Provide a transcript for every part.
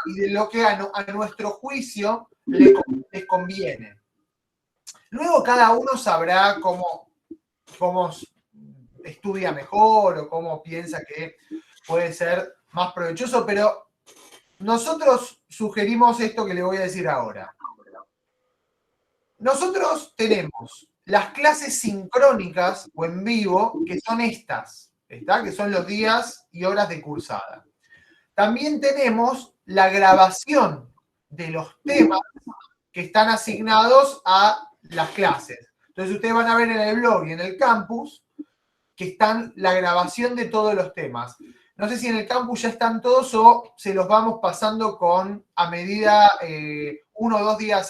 y de lo que a nuestro juicio les conviene. Luego cada uno sabrá cómo estudia mejor o cómo piensa que puede ser más provechoso, pero nosotros sugerimos esto que le voy a decir ahora. Nosotros tenemos las clases sincrónicas o en vivo, que son estas, ¿está? Que son los días y horas de cursada. También tenemos la grabación de los temas que están asignados a las clases. Entonces ustedes van a ver en el blog y en el campus que están la grabación de todos los temas. No sé si en el campus ya están todos o se los vamos pasando a medida 1 o 2 días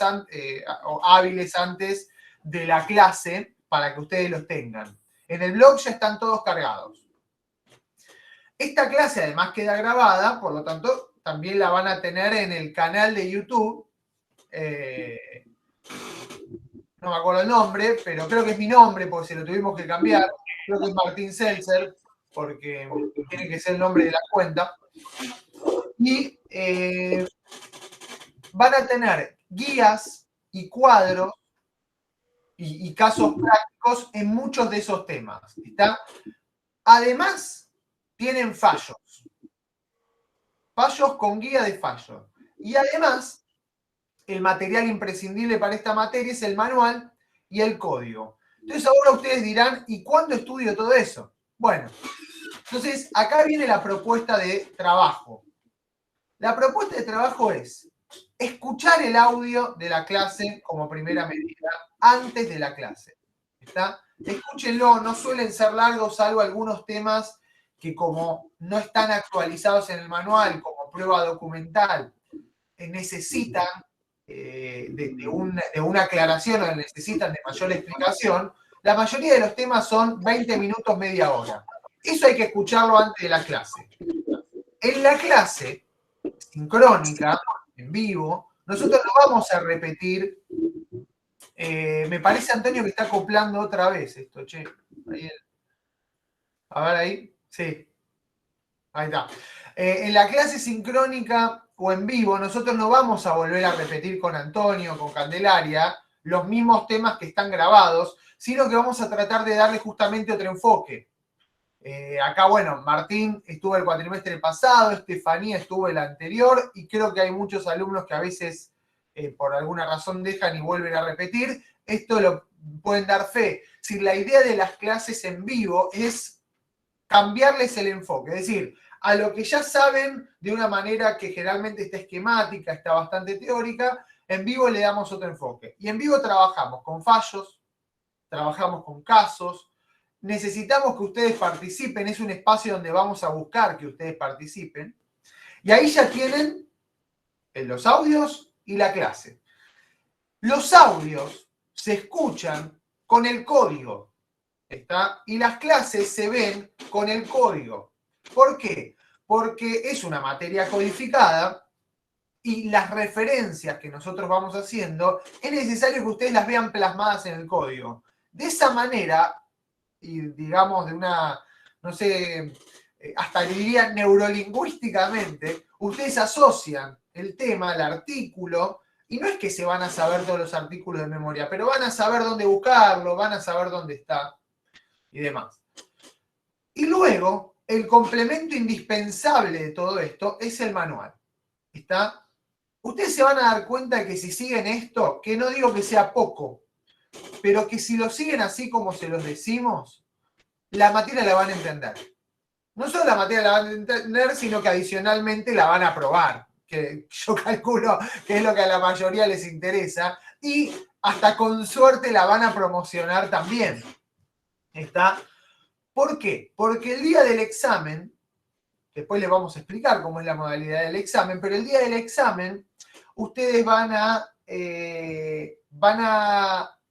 o hábiles antes de la clase para que ustedes los tengan. En el blog ya están todos cargados. Esta clase además queda grabada, por lo tanto, también la van a tener en el canal de YouTube. No me acuerdo el nombre, pero creo que es mi nombre porque se lo tuvimos que cambiar. Creo que es Martín Seltzer, porque tiene que ser el nombre de la cuenta. Y van a tener guías y cuadros y casos prácticos en muchos de esos temas. ¿Está? Además, tienen fallos. Fallos con guía de fallos. Y además, el material imprescindible para esta materia es el manual y el código. Entonces ahora ustedes dirán, ¿y cuándo estudio todo eso? Bueno, entonces acá viene la propuesta de trabajo. La propuesta de trabajo es escuchar el audio de la clase como primera medida antes de la clase. ¿Está? Escúchenlo, no suelen ser largos, salvo algunos temas que como no están actualizados en el manual como prueba documental, necesitan de una aclaración o necesitan de mayor explicación. La mayoría de los temas son 20 minutos, media hora. Eso hay que escucharlo antes de la clase. En la clase sincrónica, en vivo, nosotros no vamos a repetir. Me parece, Antonio, que está acoplando otra vez esto, che. Ahí, a ver ahí. Sí. Ahí está. En la clase sincrónica o en vivo, nosotros no vamos a volver a repetir con Antonio, con Candelaria, los mismos temas que están grabados, sino que vamos a tratar de darle justamente otro enfoque. Acá, bueno, Martín estuvo el cuatrimestre pasado, Estefanía estuvo el anterior, y creo que hay muchos alumnos que a veces por alguna razón dejan y vuelven a repetir. Esto lo pueden dar fe. Si la idea de las clases en vivo es cambiarles el enfoque, es decir, a lo que ya saben de una manera que generalmente está esquemática, está bastante teórica, en vivo le damos otro enfoque. Y en vivo trabajamos con fallos, trabajamos con casos, necesitamos que ustedes participen, es un espacio donde vamos a buscar que ustedes participen, y ahí ya tienen los audios y la clase. Los audios se escuchan con el código, ¿está? Y las clases se ven con el código. ¿Por qué? Porque es una materia codificada y las referencias que nosotros vamos haciendo es necesario que ustedes las vean plasmadas en el código. De esa manera, y digamos de una, no sé, hasta diría neurolingüísticamente, ustedes asocian el tema, el artículo, y no es que se van a saber todos los artículos de memoria, pero van a saber dónde buscarlo, van a saber dónde está y demás. Y luego, el complemento indispensable de todo esto es el manual. ¿Está? Ustedes se van a dar cuenta de que si siguen esto, que no digo que sea poco, pero que si lo siguen así como se los decimos, la materia la van a entender. No solo la materia la van a entender, sino que adicionalmente la van a aprobar, que yo calculo que es lo que a la mayoría les interesa, y hasta con suerte la van a promocionar también. ¿Está? ¿Por qué? Porque el día del examen, después les vamos a explicar cómo es la modalidad del examen, pero el día del examen ustedes van a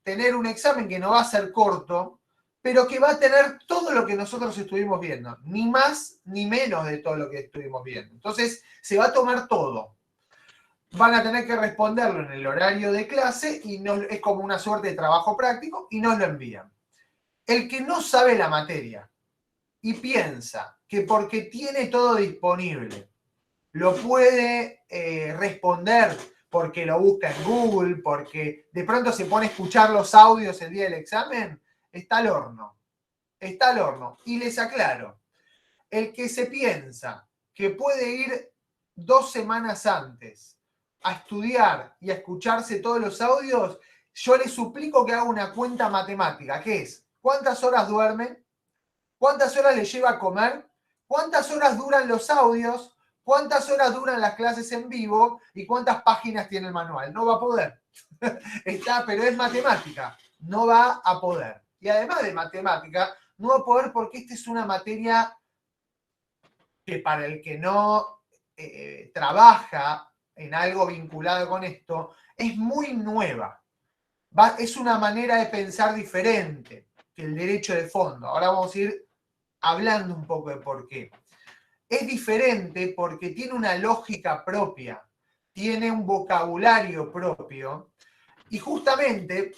tener un examen que no va a ser corto, pero que va a tener todo lo que nosotros estuvimos viendo, ni más ni menos de todo lo que estuvimos viendo. Entonces, se va a tomar todo. Van a tener que responderlo en el horario de clase y es como una suerte de trabajo práctico y nos lo envían. El que no sabe la materia y piensa que porque tiene todo disponible, lo puede responder porque lo busca en Google, porque de pronto se pone a escuchar los audios el día del examen, está al horno. Está al horno. Y les aclaro, el que se piensa que puede ir 2 semanas antes a estudiar y a escucharse todos los audios, yo les suplico que haga una cuenta matemática, que es cuántas horas duerme, cuántas horas le lleva a comer, cuántas horas duran los audios, cuántas horas duran las clases en vivo y cuántas páginas tiene el manual. No va a poder. Pero es matemática. No va a poder. Y además de matemática, no va a poder porque esta es una materia que para el que no trabaja en algo vinculado con esto, es muy nueva. Es una manera de pensar diferente que el derecho de fondo. Ahora vamos a ir hablando un poco de por qué. Es diferente porque tiene una lógica propia, tiene un vocabulario propio, y justamente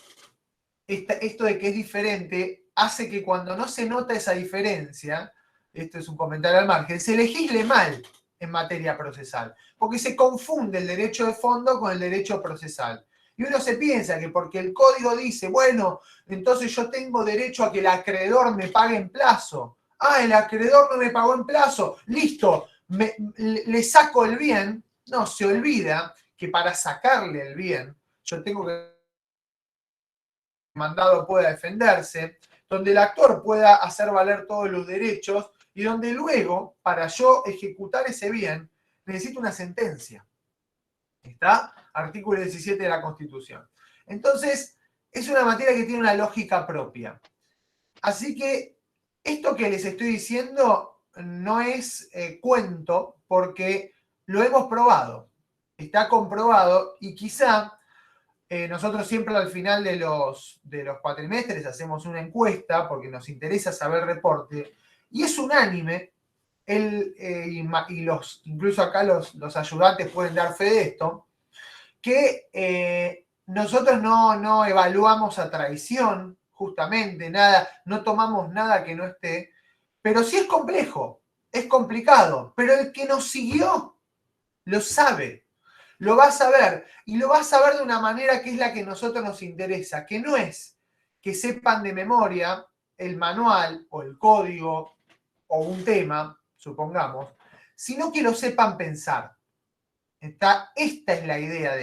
esto de que es diferente hace que cuando no se nota esa diferencia, esto es un comentario al margen, se legisle mal en materia procesal, porque se confunde el derecho de fondo con el derecho procesal. Y uno se piensa que porque el código dice, bueno, entonces yo tengo derecho a que el acreedor me pague en plazo. Ah, el acreedor no me pagó en plazo. Listo, le saco el bien. No, se olvida que para sacarle el bien, yo tengo que mandado pueda defenderse, donde el actor pueda hacer valer todos los derechos y donde luego, para yo ejecutar ese bien, necesito una sentencia. ¿Está? Artículo 17 de la Constitución. Entonces, es una materia que tiene una lógica propia. Así que esto que les estoy diciendo no es cuento, porque lo hemos probado, está comprobado y quizá nosotros siempre al final de los cuatrimestres hacemos una encuesta porque nos interesa saber reporte y es unánime, incluso acá los ayudantes pueden dar fe de esto, que nosotros no evaluamos a traición, justamente, nada, no tomamos nada que no esté, pero sí es complejo, es complicado, pero el que nos siguió lo sabe. Lo va a saber, y lo va a saber de una manera que es la que a nosotros nos interesa, que no es que sepan de memoria el manual o el código o un tema, supongamos, sino que lo sepan pensar. Esta es la idea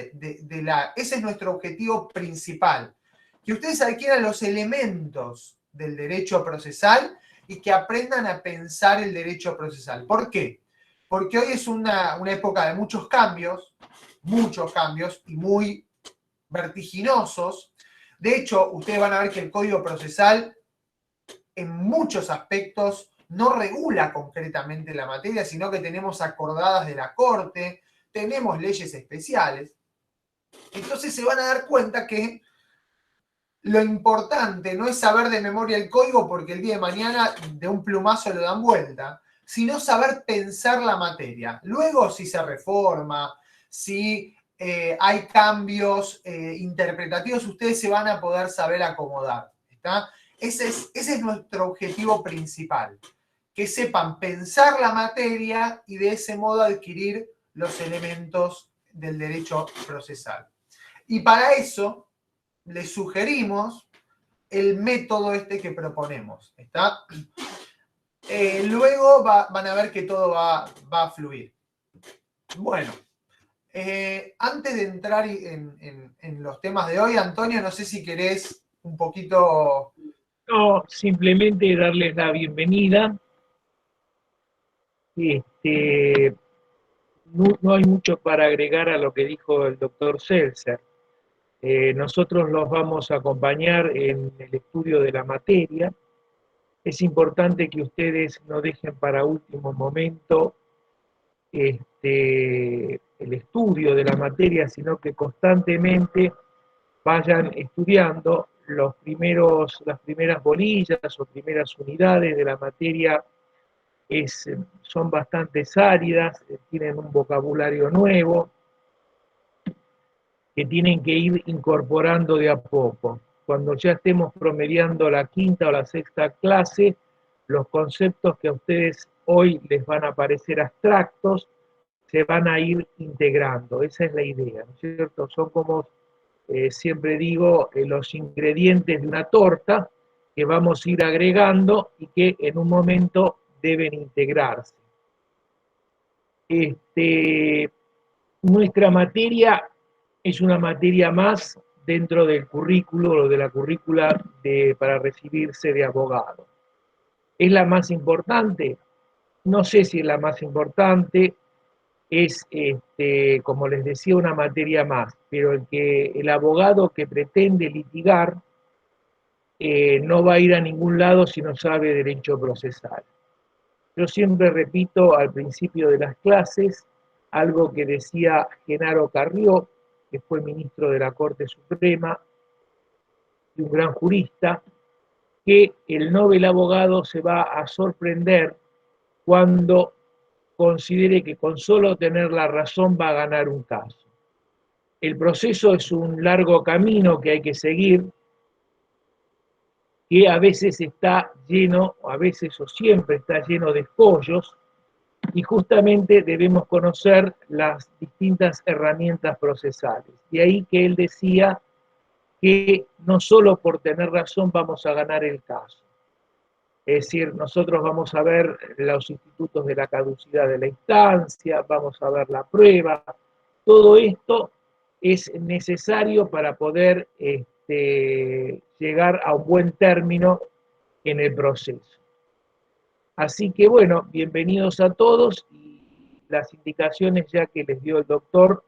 ese es nuestro objetivo principal, que ustedes adquieran los elementos del derecho procesal y que aprendan a pensar el derecho procesal. ¿Por qué? Porque hoy es una época de muchos cambios y muy vertiginosos. De hecho, ustedes van a ver que el Código Procesal en muchos aspectos no regula concretamente la materia, sino que tenemos acordadas de la Corte, tenemos leyes especiales. Entonces se van a dar cuenta que lo importante no es saber de memoria el código porque el día de mañana de un plumazo lo dan vuelta, sino saber pensar la materia. Luego, si se reforma, si hay cambios interpretativos, ustedes se van a poder saber acomodar. ¿Está? Ese es nuestro objetivo principal, que sepan pensar la materia y de ese modo adquirir los elementos del derecho procesal. Y para eso les sugerimos el método que proponemos. ¿Está? Luego van a ver que todo va a fluir. Bueno, antes de entrar en los temas de hoy, Antonio, no sé si querés un poquito... No, simplemente darles la bienvenida. No hay mucho para agregar a lo que dijo el doctor Seltzer. Nosotros los vamos a acompañar en el estudio de la materia. Es importante que ustedes no dejen para último momento el estudio de la materia, sino que constantemente vayan estudiando las primeras bolillas o primeras unidades de la materia. Son bastante áridas, tienen un vocabulario nuevo que tienen que ir incorporando de a poco. Cuando ya estemos promediando la quinta o la sexta clase, los conceptos que a ustedes hoy les van a parecer abstractos se van a ir integrando. Esa es la idea, ¿no es cierto? Son como, siempre digo, los ingredientes de una torta que vamos a ir agregando y que en un momento deben integrarse. Nuestra materia es una materia más dentro del currículo o de la currícula para recibirse de abogado. ¿Es la más importante? No sé si es la más importante, es, como les decía, una materia más, pero el abogado que pretende litigar no va a ir a ningún lado si no sabe derecho procesal. Yo siempre repito al principio de las clases algo que decía Genaro Carrió, que fue ministro de la Corte Suprema y un gran jurista, que el Nobel abogado se va a sorprender cuando considere que con solo tener la razón va a ganar un caso. El proceso es un largo camino que hay que seguir, que a veces está lleno, a veces o siempre está lleno de escollos, y justamente debemos conocer las distintas herramientas procesales. De ahí que él decía que no solo por tener razón vamos a ganar el caso. Es decir, nosotros vamos a ver los institutos de la caducidad de la instancia, vamos a ver la prueba. Todo esto es necesario para poder llegar a un buen término en el proceso. Así que bueno, bienvenidos a todos y las indicaciones ya que les dio el doctor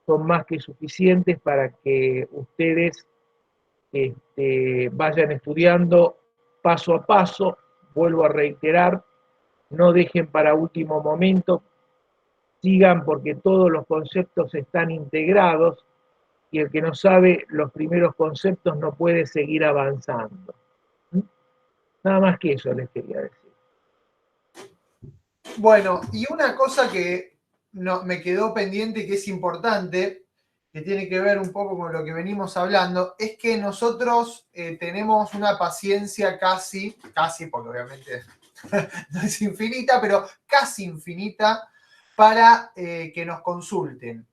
son más que suficientes para que ustedes vayan estudiando paso a paso. Vuelvo a reiterar, no dejen para último momento, sigan porque todos los conceptos están integrados y el que no sabe los primeros conceptos no puede seguir avanzando. Nada más que eso les quería decir. Bueno, y una cosa que me quedó pendiente y que es importante, que tiene que ver un poco con lo que venimos hablando, es que nosotros tenemos una paciencia casi, porque obviamente no es infinita, pero casi infinita para que nos consulten.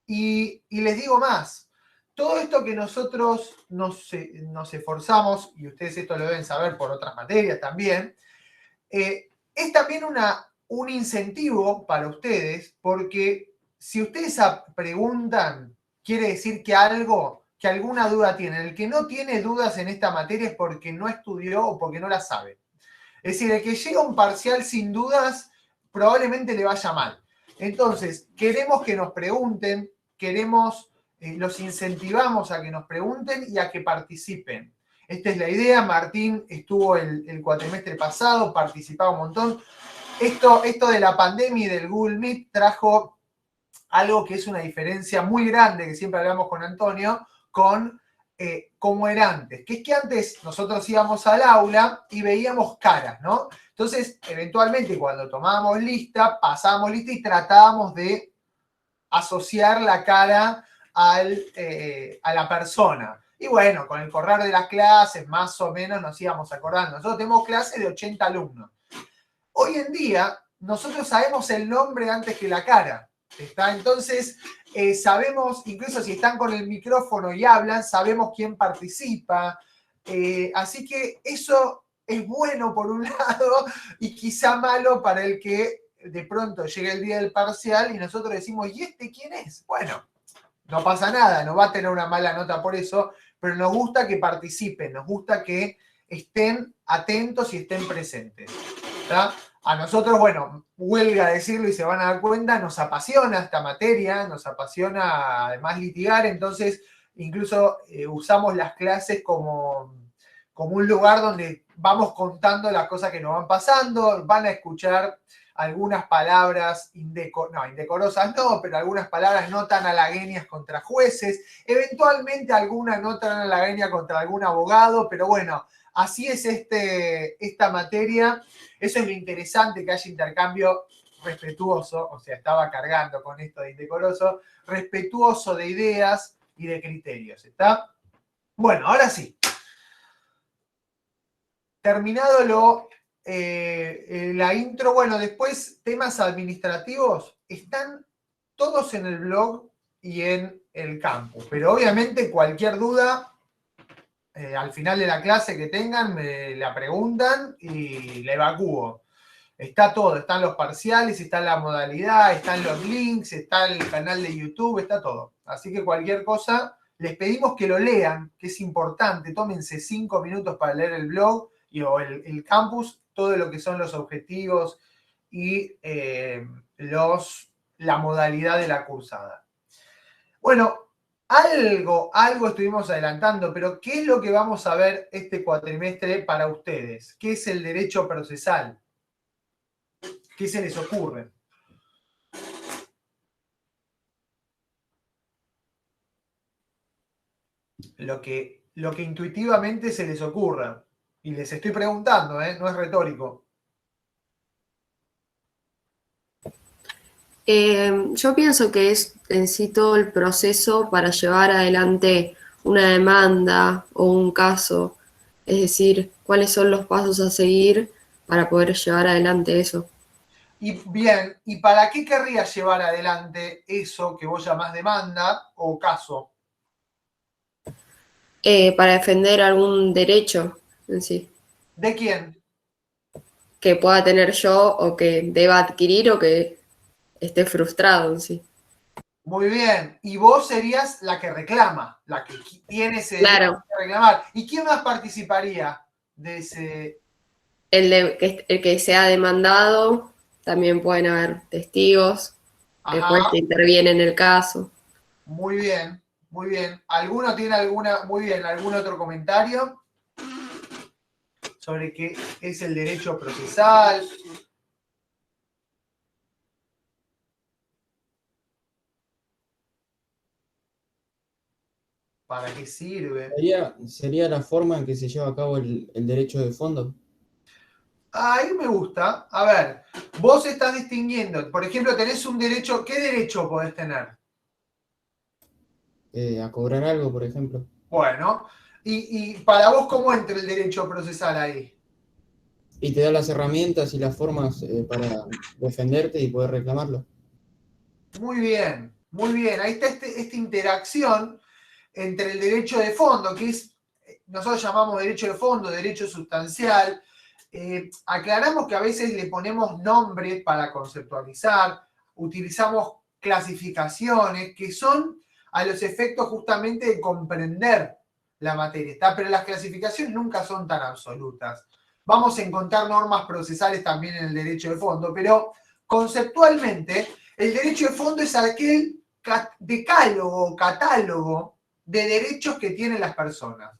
Y les digo más, todo esto que nosotros nos esforzamos, y ustedes esto lo deben saber por otras materias también, es también un incentivo para ustedes, porque si ustedes preguntan, quiere decir que alguna duda tienen. El que no tiene dudas en esta materia es porque no estudió o porque no la sabe. Es decir, el que llega a un parcial sin dudas, probablemente le vaya mal. Entonces, queremos que nos pregunten, los incentivamos a que nos pregunten y a que participen. Esta es la idea. Martín estuvo el cuatrimestre pasado, participaba un montón. Esto de la pandemia y del Google Meet trajo algo que es una diferencia muy grande, que siempre hablamos con Antonio, con cómo era antes. Que es que antes nosotros íbamos al aula y veíamos caras, ¿no? Entonces, eventualmente, cuando tomábamos lista, pasábamos lista y tratábamos de asociar la cara a la persona. Y bueno, con el correr de las clases, más o menos nos íbamos acordando. Nosotros tenemos clases de 80 alumnos. Hoy en día, nosotros sabemos el nombre antes que la cara. ¿Está? Entonces, sabemos, incluso si están con el micrófono y hablan, sabemos quién participa. Así que eso es bueno por un lado y quizá malo para el que de pronto llega el día del parcial y nosotros decimos, ¿y este quién es? Bueno, no pasa nada, no va a tener una mala nota por eso, pero nos gusta que participen, nos gusta que estén atentos y estén presentes. ¿Está? A nosotros, bueno, huelga decirlo y se van a dar cuenta, nos apasiona esta materia, nos apasiona además litigar, entonces incluso usamos las clases como un lugar donde vamos contando las cosas que nos van pasando, van a escuchar algunas palabras indecorosas no, pero algunas palabras no tan halagueñas contra jueces, eventualmente alguna no tan halagueña contra algún abogado, pero bueno, así es esta materia. Eso es lo interesante, que haya intercambio respetuoso, o sea, estaba cargando con esto de indecoroso, respetuoso de ideas y de criterios, ¿está? Bueno, ahora sí. Terminado la intro, bueno, después temas administrativos. ¿Están todos en el blog y en el campus. Pero obviamente cualquier duda, al final de la clase que tengan, me la preguntan y la evacúo. Está todo, están los parciales, está la modalidad, están los links, está el canal de YouTube, está todo. Así que cualquier cosa, les pedimos que lo lean, que es importante. Tómense 5 minutos para leer el blog o el campus, todo lo que son los objetivos y la modalidad de la cursada. Bueno, algo estuvimos adelantando, pero ¿qué es lo que vamos a ver este cuatrimestre para ustedes? ¿Qué es el derecho procesal? ¿Qué se les ocurre? Lo que intuitivamente se les ocurra. Y les estoy preguntando, no es retórico. Yo pienso que es en sí todo el proceso para llevar adelante una demanda o un caso, es decir, cuáles son los pasos a seguir para poder llevar adelante eso. Y bien, ¿y para qué querrías llevar adelante eso que vos llamás demanda o caso? Para defender algún derecho en sí, ¿De quién? que pueda tener yo o que deba adquirir o que esté frustrado en sí. Muy bien. Y vos serías la que reclama, la que tiene ese derecho Claro, a reclamar. ¿Y quién más participaría de ese? el que sea demandado, también pueden haber testigos, después Ajá, se interviene en el caso. muy bien, muy bien. ¿Alguno tiene muy bien, algún otro comentario sobre qué es el derecho procesal? ¿Para qué sirve? ¿Sería la forma en que se lleva a cabo el derecho de fondo? Ahí me gusta. A ver, vos estás distinguiendo, por ejemplo, tenés un derecho, ¿qué derecho podés tener? A cobrar algo, por ejemplo. Bueno, y para vos, ¿cómo entra el derecho procesal ahí? Y te da las herramientas y las formas para defenderte y poder reclamarlo. Muy bien, muy bien. Ahí está esta interacción entre el derecho de fondo, que es, nosotros llamamos derecho de fondo, derecho sustancial. Aclaramos que a veces le ponemos nombres para conceptualizar, utilizamos clasificaciones que son a los efectos justamente de comprender la materia, ¿está? Pero las clasificaciones nunca son tan absolutas. Vamos a encontrar normas procesales también en el derecho de fondo, pero conceptualmente el derecho de fondo es aquel decálogo, catálogo de derechos que tienen las personas.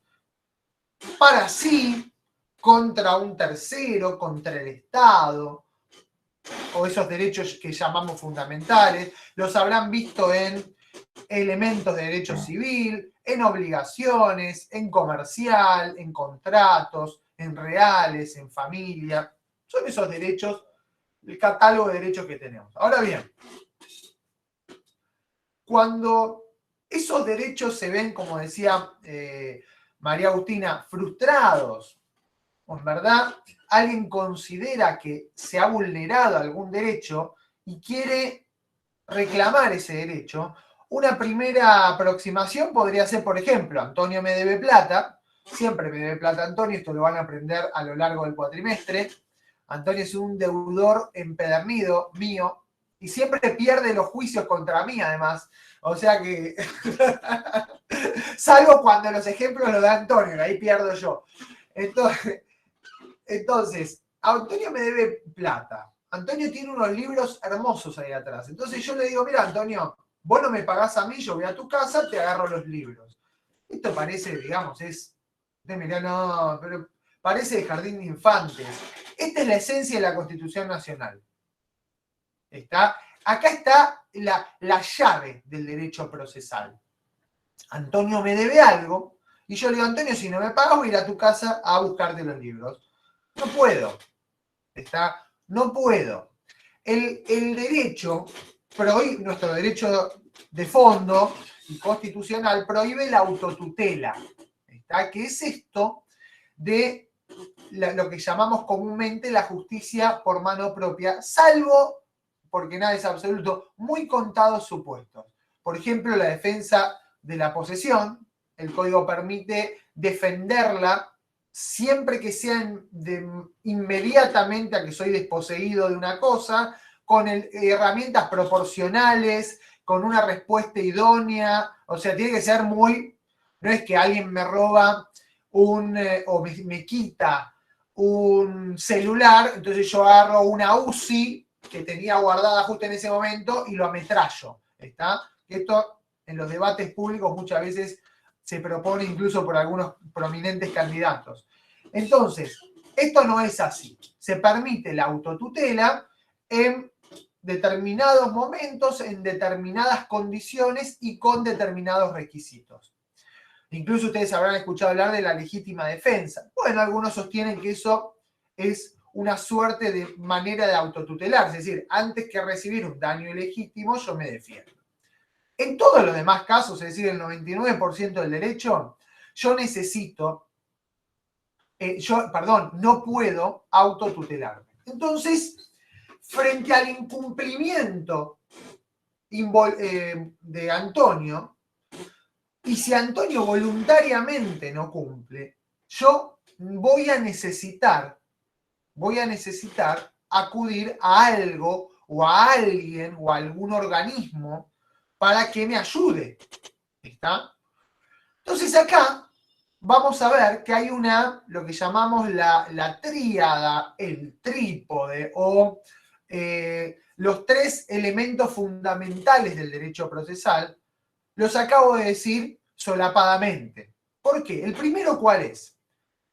Para sí, contra un tercero, contra el Estado, o esos derechos que llamamos fundamentales, los habrán visto en elementos de derecho civil, en obligaciones, en comercial, en contratos, en reales, en familia. Son esos derechos, el catálogo de derechos que tenemos. Ahora bien, cuando esos derechos se ven, como decía María Agustina, frustrados, o en verdad alguien considera que se ha vulnerado algún derecho y quiere reclamar ese derecho, una primera aproximación podría ser, por ejemplo, Antonio me debe plata, siempre me debe plata Antonio, esto lo van a aprender a lo largo del cuatrimestre. Antonio es un deudor empedernido mío y siempre pierde los juicios contra mí, además. O sea que, salvo cuando los ejemplos los da Antonio, ahí pierdo yo. Entonces, Antonio me debe plata. Antonio tiene unos libros hermosos ahí atrás. Entonces yo le digo, mira, Antonio, vos no me pagás a mí, yo voy a tu casa, te agarro los libros. Esto parece, digamos, mirá, no, pero parece de jardín de infantes. Esta es la esencia de la Constitución Nacional. Acá está la llave del derecho procesal. Antonio me debe algo, y yo le digo, Antonio, si no me pagas, voy a ir a tu casa a buscarte los libros. No puedo. No puedo. El derecho, nuestro derecho de fondo y constitucional prohíbe la autotutela. ¿Qué es esto de lo que llamamos comúnmente la justicia por mano propia? Salvo, porque nada es absoluto, muy contados supuestos. Por ejemplo, la defensa de la posesión, el código permite defenderla siempre que sea inmediatamente a que soy desposeído de una cosa, con herramientas proporcionales, con una respuesta idónea, o sea, tiene que ser muy, no es que alguien me roba o me quita un celular, entonces yo agarro una UCI que tenía guardada justo en ese momento y lo ametrallo, ¿está? Esto en los debates públicos muchas veces se propone incluso por algunos prominentes candidatos. Entonces, esto no es así. Se permite la autotutela en determinados momentos, en determinadas condiciones y con determinados requisitos. Incluso ustedes habrán escuchado hablar de la legítima defensa. Bueno, algunos sostienen que eso es una suerte de manera de autotutelar, es decir, antes que recibir un daño ilegítimo, yo me defiendo. En todos los demás casos, es decir, el 99% del derecho, yo necesito, no puedo autotutelarme. Entonces, frente al incumplimiento de Antonio, y si Antonio voluntariamente no cumple, yo voy a necesitar acudir a algo o a alguien o a algún organismo para que me ayude. ¿Está? Entonces acá vamos a ver que hay lo que llamamos la tríada, el trípode o los tres elementos fundamentales del derecho procesal. Los acabo de decir solapadamente. ¿Por qué? ¿El primero cuál es?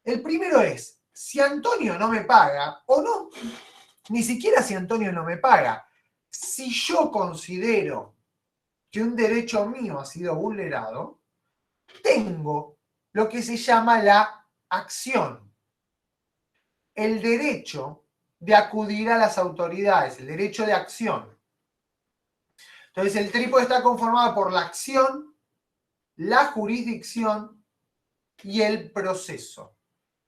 El primero es, si Antonio no me paga, o no, ni siquiera si Antonio no me paga, si yo considero que un derecho mío ha sido vulnerado, tengo lo que se llama la acción. El derecho de acudir a las autoridades, el derecho de acción. Entonces el trípode está conformado por la acción, la jurisdicción y el proceso.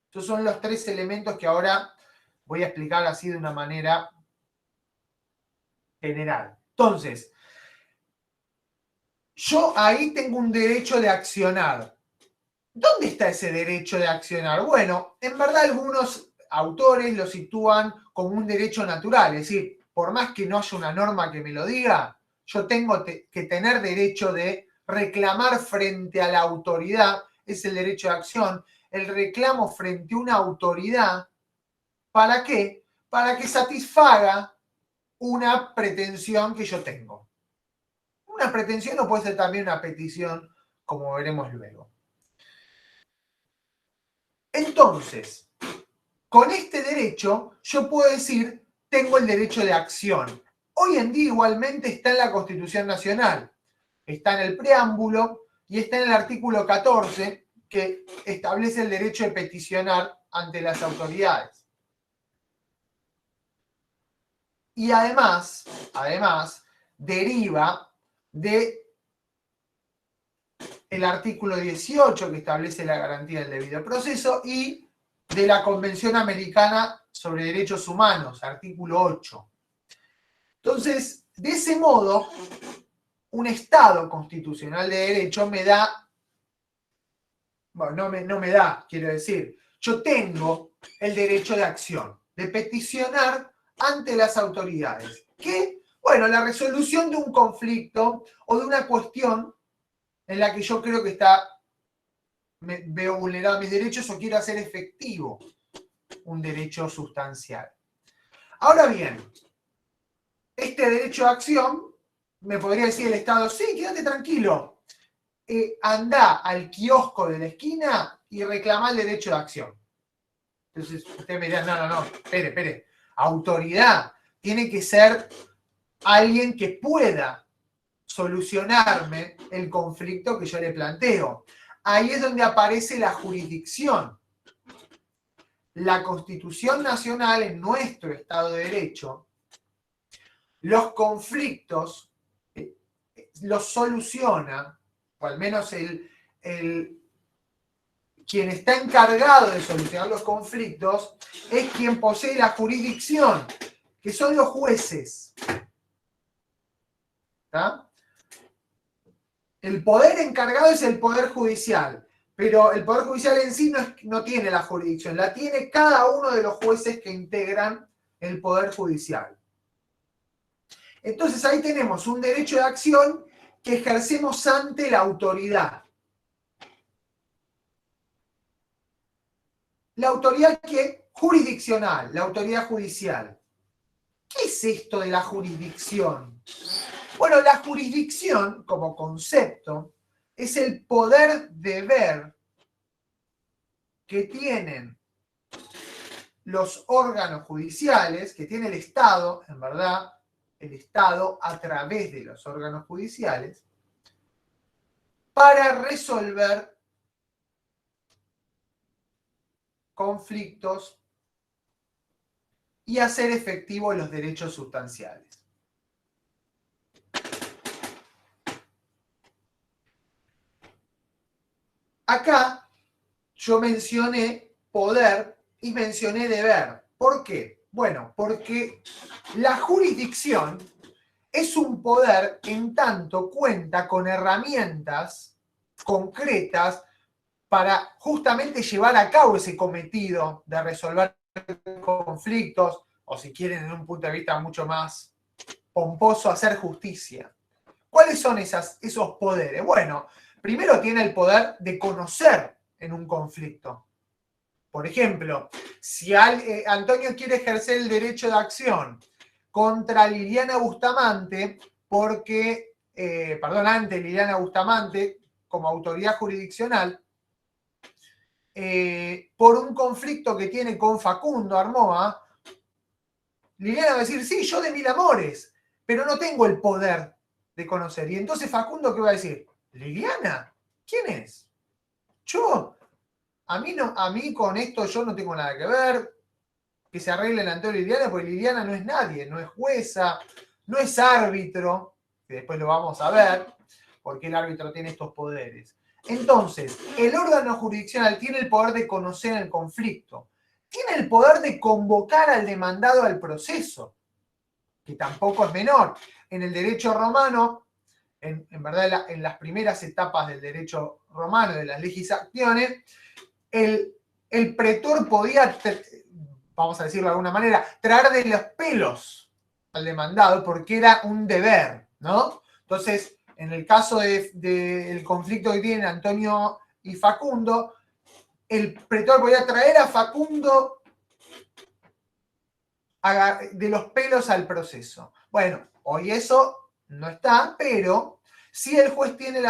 Estos son los tres elementos que ahora voy a explicar así de una manera general. Entonces, yo ahí tengo un derecho de accionar. ¿Dónde está ese derecho de accionar? Bueno, en verdad algunos autores lo sitúan como un derecho natural, es decir, por más que no haya una norma que me lo diga, yo tengo que tener derecho de reclamar frente a la autoridad, es el derecho de acción, el reclamo frente a una autoridad, ¿para qué? Para que satisfaga una pretensión que yo tengo. Una pretensión o puede ser también una petición, como veremos luego. Entonces, con este derecho yo puedo decir, tengo el derecho de acción. Hoy en día igualmente está en la Constitución Nacional, está en el preámbulo y está en el artículo 14 que establece el derecho de peticionar ante las autoridades. Y además deriva de el artículo 18 que establece la garantía del debido proceso y de la Convención Americana sobre Derechos Humanos, artículo 8. Entonces, de ese modo, un Estado constitucional de derecho me da, bueno, no me da, quiero decir, yo tengo el derecho de acción, de peticionar ante las autoridades. ¿Qué? Bueno, la resolución de un conflicto o de una cuestión en la que yo creo que veo vulnerados mis derechos o quiero hacer efectivo un derecho sustancial. Ahora bien, este derecho de acción, me podría decir el Estado, sí, quédate tranquilo, anda al kiosco de la esquina y reclama el derecho de acción. Entonces usted me dirá, no, espere, autoridad, tiene que ser alguien que pueda solucionarme el conflicto que yo le planteo. Ahí es donde aparece la jurisdicción. La Constitución Nacional, en nuestro Estado de Derecho, los conflictos los soluciona, o al menos quien está encargado de solucionar los conflictos es quien posee la jurisdicción, que son los jueces. ¿tá? El poder encargado es el Poder Judicial, pero el Poder Judicial en sí no tiene la jurisdicción, la tiene cada uno de los jueces que integran el Poder Judicial. Entonces ahí tenemos un derecho de acción que ejercemos ante la autoridad. La autoridad jurisdiccional, la autoridad judicial. ¿Qué es esto de la jurisdicción? Bueno, la jurisdicción, como concepto, es el poder de ver que tienen los órganos judiciales, que tiene el Estado, en verdad, el Estado a través de los órganos judiciales, para resolver conflictos y hacer efectivos los derechos sustanciales. Acá yo mencioné poder y mencioné deber. ¿Por qué? Bueno, porque la jurisdicción es un poder en tanto cuenta con herramientas concretas para justamente llevar a cabo ese cometido de resolver conflictos, o si quieren, en un punto de vista mucho más pomposo, hacer justicia. ¿Cuáles son esos poderes? Bueno, primero tiene el poder de conocer en un conflicto. Por ejemplo, si Antonio quiere ejercer el derecho de acción contra Liliana Bustamante, ante Liliana Bustamante, como autoridad jurisdiccional, por un conflicto que tiene con Facundo Armoa, Liliana va a decir, sí, yo de mil amores, pero no tengo el poder de conocer. Y entonces Facundo, ¿qué va a decir? ¿Liliana? ¿Quién es? Yo. A mí con esto yo no tengo nada que ver. Que se arreglen Antonio y Liliana, porque Liliana no es nadie, no es jueza, no es árbitro, que después lo vamos a ver, porque el árbitro tiene estos poderes. Entonces, el órgano jurisdiccional tiene el poder de conocer el conflicto, tiene el poder de convocar al demandado al proceso, que tampoco es menor. En el derecho romano, en verdad en las primeras etapas del derecho romano, de las legislaciones, el pretor podía, vamos a decirlo de alguna manera, traer de los pelos al demandado porque era un deber, ¿no? Entonces, en el caso del conflicto que tienen Antonio y Facundo, el pretor podía traer a Facundo de los pelos al proceso. Bueno, hoy eso no está, pero sí el juez tiene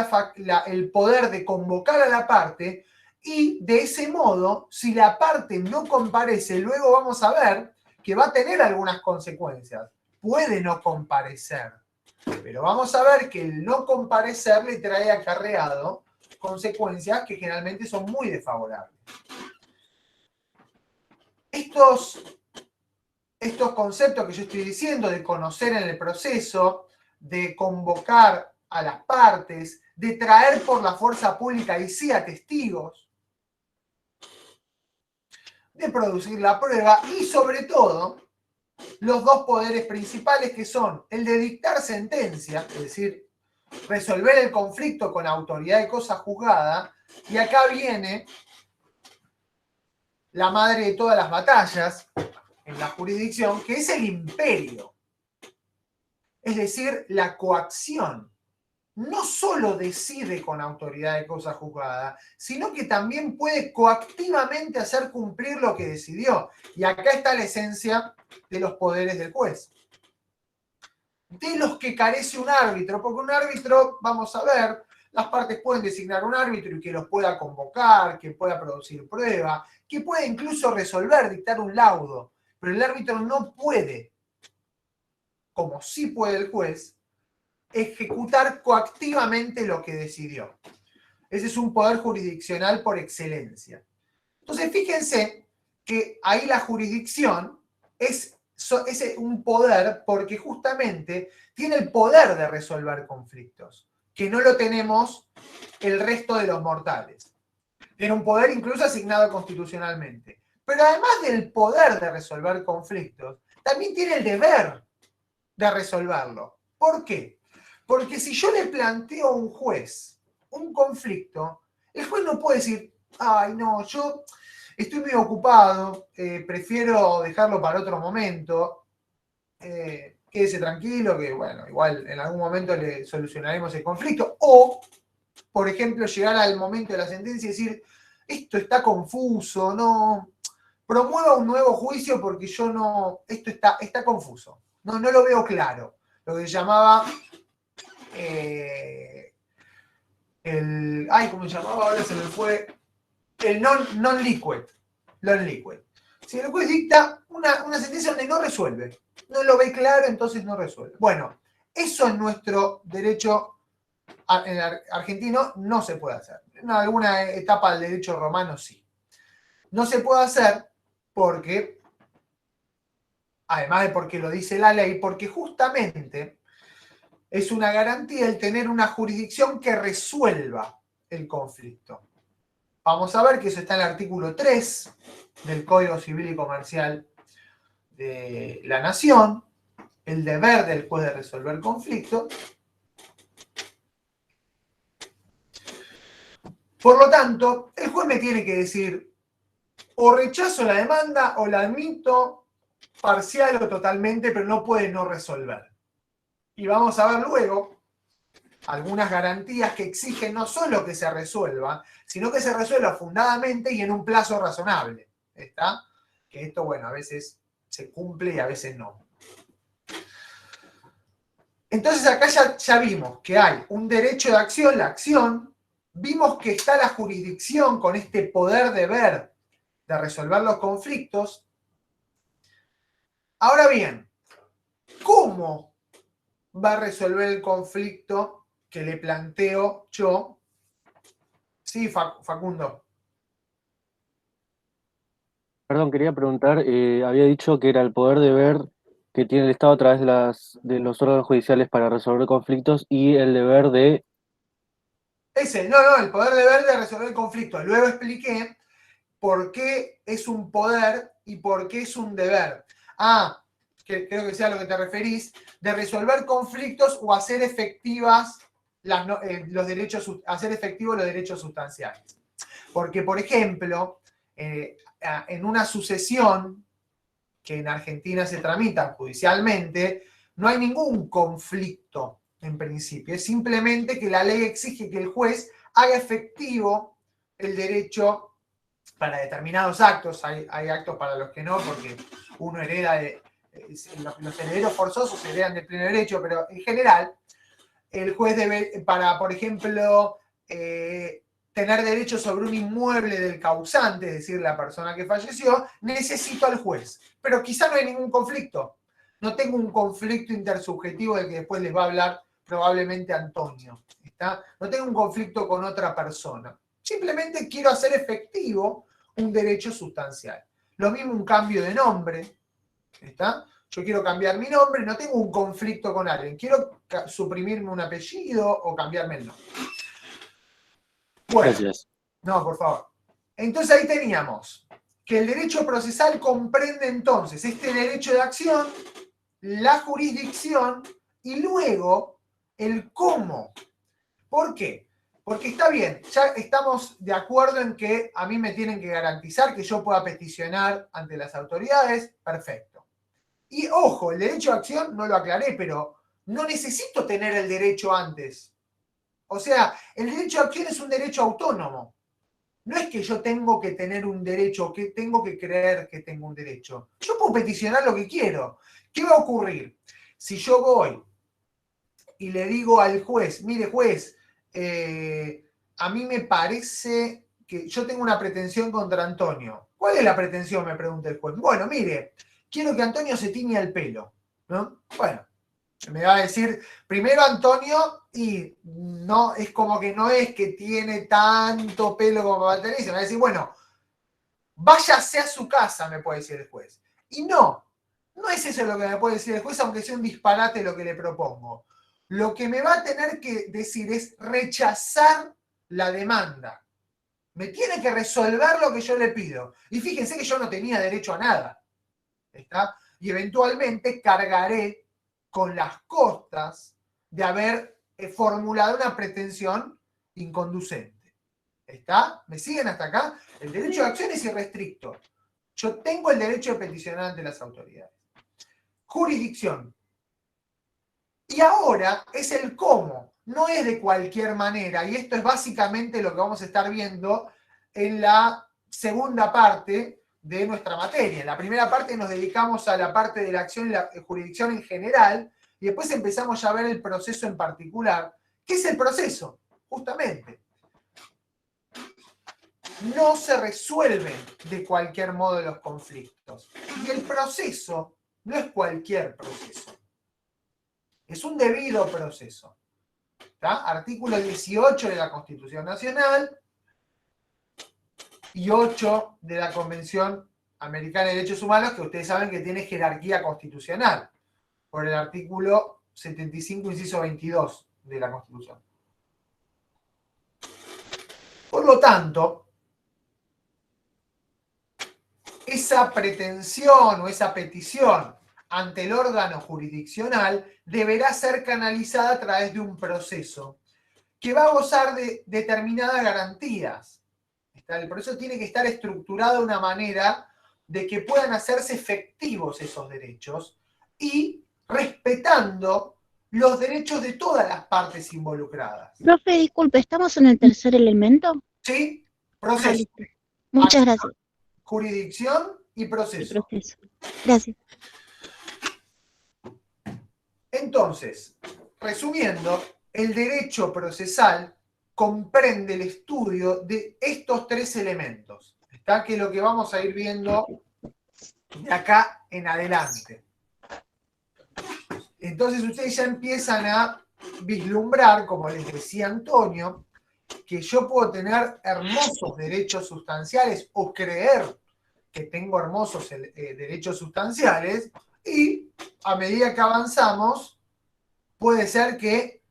el poder de convocar a la parte y de ese modo, si la parte no comparece, luego vamos a ver que va a tener algunas consecuencias. Puede no comparecer, pero vamos a ver que el no comparecer le trae acarreado consecuencias que generalmente son muy desfavorables. Estos conceptos que yo estoy diciendo, de conocer en el proceso, de convocar a las partes, de traer por la fuerza pública y sí a testigos, de producir la prueba y sobre todo los dos poderes principales que son el de dictar sentencia, es decir, resolver el conflicto con autoridad de cosa juzgada, y acá viene la madre de todas las batallas en la jurisdicción, que es el imperio, es decir, la coacción. No solo decide con autoridad de cosa juzgada, sino que también puede coactivamente hacer cumplir lo que decidió. Y acá está la esencia de los poderes del juez. De los que carece un árbitro, porque un árbitro, vamos a ver, las partes pueden designar un árbitro y que los pueda convocar, que pueda producir prueba, que pueda incluso resolver, dictar un laudo. Pero el árbitro no puede, como sí puede el juez, ejecutar coactivamente lo que decidió. Ese es un poder jurisdiccional por excelencia. Entonces, fíjense que ahí la jurisdicción es un poder porque justamente tiene el poder de resolver conflictos, que no lo tenemos el resto de los mortales. Tiene un poder incluso asignado constitucionalmente. Pero además del poder de resolver conflictos, también tiene el deber de resolverlo. ¿Por qué? Porque si yo le planteo a un juez un conflicto, el juez no puede decir, ay, no, yo estoy muy ocupado, prefiero dejarlo para otro momento, quédese tranquilo, que bueno, igual en algún momento le solucionaremos el conflicto. O, por ejemplo, llegar al momento de la sentencia y decir, esto está confuso, no, promueva un nuevo juicio porque yo no, esto está confuso, no lo veo claro. Lo que se llamaba ¿cómo se llamaba? Ahora se me fue. El non-liquid. Si el juez dicta una sentencia donde no resuelve, no lo ve claro, entonces no resuelve. Bueno, eso en nuestro derecho argentino no se puede hacer. En alguna etapa del derecho romano sí. No se puede hacer porque, además de porque lo dice la ley, porque justamente es una garantía el tener una jurisdicción que resuelva el conflicto. Vamos a ver que eso está en el artículo 3 del Código Civil y Comercial de la Nación, el deber del juez de resolver conflictos. Por lo tanto, el juez me tiene que decir, o rechazo la demanda o la admito parcial o totalmente, pero no puede no resolver. Y vamos a ver luego algunas garantías que exigen no solo que se resuelva, sino que se resuelva fundadamente y en un plazo razonable. ¿Está? Que esto, bueno, a veces se cumple y a veces no. Entonces acá ya vimos que hay un derecho de acción, la acción, vimos que está la jurisdicción con este poder deber de resolver los conflictos. Ahora bien, ¿cómo va a resolver el conflicto que le planteo yo? Sí, Facundo. Perdón, quería preguntar, había dicho que era el poder deber que tiene el Estado a través de los órganos judiciales para resolver conflictos y el deber de... El poder deber de resolver el conflicto. Luego expliqué por qué es un poder y por qué es un deber. Que creo que sea a lo que te referís, de resolver conflictos o hacer efectivos los derechos sustanciales. Porque, por ejemplo, en una sucesión que en Argentina se tramita judicialmente, no hay ningún conflicto en principio. Es simplemente que la ley exige que el juez haga efectivo el derecho para determinados actos. Hay actos para los que no, porque uno hereda los herederos forzosos heredan de pleno derecho, pero en general el juez debe, para, por ejemplo, tener derecho sobre un inmueble del causante, es decir, la persona que falleció, necesito al juez. Pero quizá no hay ningún conflicto. No tengo un conflicto intersubjetivo del que después les va a hablar probablemente Antonio. ¿Está? No tengo un conflicto con otra persona. Simplemente quiero hacer efectivo un derecho sustancial. Lo mismo un cambio de nombre. ¿Está? Yo quiero cambiar mi nombre, no tengo un conflicto con alguien. Quiero suprimirme un apellido o cambiarme el nombre. Bueno, Gracias. no, por favor. Entonces ahí teníamos que el derecho procesal comprende entonces este derecho de acción, la jurisdicción y luego el cómo. ¿Por qué? Porque está bien, ya estamos de acuerdo en que a mí me tienen que garantizar que yo pueda peticionar ante las autoridades, perfecto. Y ojo, el derecho de acción no lo aclaré, pero no necesito tener el derecho antes. O sea, el derecho de acción es un derecho autónomo. No es que yo tengo que tener un derecho, que tengo que creer que tengo un derecho. Yo puedo peticionar lo que quiero. ¿Qué va a ocurrir? Si yo voy y le digo al juez, mire juez, a mí me parece que yo tengo una pretensión contra Antonio. ¿Cuál es la pretensión? Me pregunta el juez. Bueno, mire, quiero que Antonio se tiña el pelo, ¿no? Bueno, me va a decir, primero Antonio, y no, es como que no es que tiene tanto pelo como para tener, se me va a decir, bueno, váyase a su casa, me puede decir el juez. Y no es eso lo que me puede decir el juez, aunque sea un disparate lo que le propongo. Lo que me va a tener que decir es rechazar la demanda. Me tiene que resolver lo que yo le pido. Y fíjense que yo no tenía derecho a nada. ¿Está? Y eventualmente cargaré con las costas de haber formulada una pretensión inconducente. ¿Está? ¿Me siguen hasta acá? El derecho de acción es irrestricto. Yo tengo el derecho de peticionar ante las autoridades. Jurisdicción. Y ahora es el cómo, no es de cualquier manera, y esto es básicamente lo que vamos a estar viendo en la segunda parte de nuestra materia. En la primera parte nos dedicamos a la parte de la acción y la jurisdicción en general, y después empezamos ya a ver el proceso en particular. ¿Qué es el proceso? Justamente. No se resuelven de cualquier modo los conflictos. Y el proceso no es cualquier proceso. Es un debido proceso. ¿Está? Artículo 18 de la Constitución Nacional y 8 de la Convención Americana de Derechos Humanos, que ustedes saben que tiene jerarquía constitucional, por el artículo 75, inciso 22 de la Constitución. Por lo tanto, esa pretensión o esa petición ante el órgano jurisdiccional deberá ser canalizada a través de un proceso que va a gozar de determinadas garantías. El proceso tiene que estar estructurado de una manera de que puedan hacerse efectivos esos derechos y respetando los derechos de todas las partes involucradas. Profe, disculpe, ¿estamos en el tercer elemento? ¿Sí? Ah, Proceso. listo. Muchas gracias. Jurisdicción y El proceso. proceso. Gracias. Entonces, resumiendo, el derecho procesal comprende el estudio de estos tres elementos. Está que es lo que vamos a ir viendo de acá en adelante. Entonces ustedes ya empiezan a vislumbrar, como les decía Antonio, que yo puedo tener hermosos derechos sustanciales o creer que tengo hermosos derechos sustanciales y a medida que avanzamos puede ser que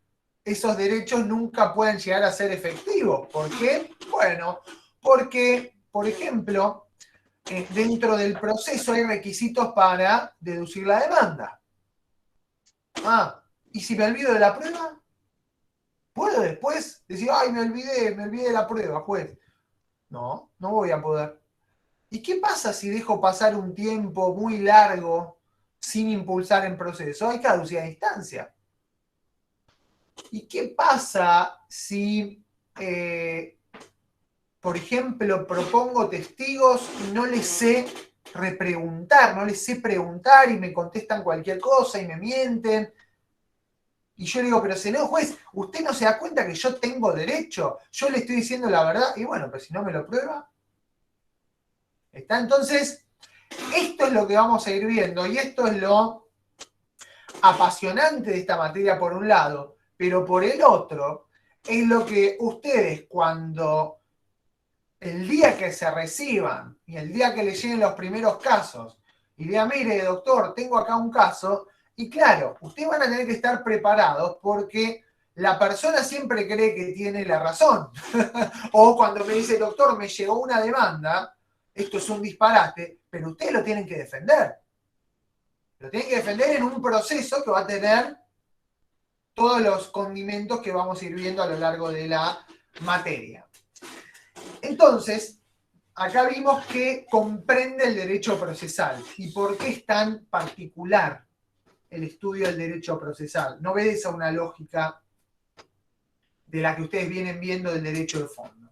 esos derechos nunca puedan llegar a ser efectivos. ¿Por qué? Bueno, porque, por ejemplo, dentro del proceso hay requisitos para deducir la demanda. ¿Y si me olvido de la prueba? ¿Puedo después decir, ay, me olvidé de la prueba, juez? No, no voy a poder. ¿Y qué pasa si dejo pasar un tiempo muy largo sin impulsar en proceso? Hay caducidad de instancia. ¿Y qué pasa si, por ejemplo, propongo testigos y no les sé repreguntar, no les sé preguntar y me contestan cualquier cosa y me mienten? Y yo le digo, pero señor juez, ¿usted no se da cuenta que yo tengo derecho? Yo le estoy diciendo la verdad. Y bueno, pero si no me lo prueba. ¿Está? Entonces, esto es lo que vamos a ir viendo y esto es lo apasionante de esta materia por un lado, pero por el otro es lo que ustedes cuando el día que se reciban y el día que les lleguen los primeros casos y digan, mire doctor, tengo acá un caso, y claro, ustedes van a tener que estar preparados porque la persona siempre cree que tiene la razón. O cuando me dice, doctor, me llegó una demanda, esto es un disparate, pero ustedes lo tienen que defender. Lo tienen que defender en un proceso que va a tener todos los condimentos que vamos a ir viendo a lo largo de la materia. Entonces, acá vimos que comprende el derecho procesal. ¿Y por qué es tan particular el estudio del derecho procesal? No obedece a una lógica de la que ustedes vienen viendo del derecho de fondo.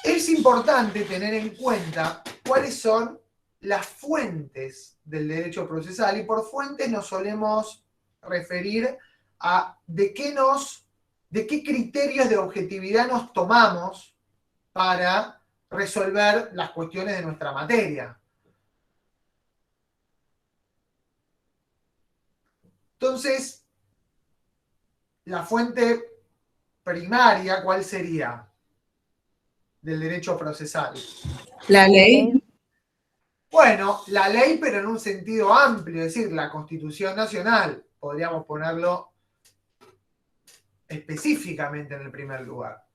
Es importante tener en cuenta cuáles son las fuentes del derecho procesal, y por fuentes nos solemos referir a de qué criterios de objetividad nos tomamos para resolver las cuestiones de nuestra materia. Entonces, la fuente primaria, ¿cuál sería? Del derecho procesal. La ley. Bueno, la ley, pero en un sentido amplio, es decir, la Constitución Nacional, podríamos ponerlo específicamente en el primer lugar,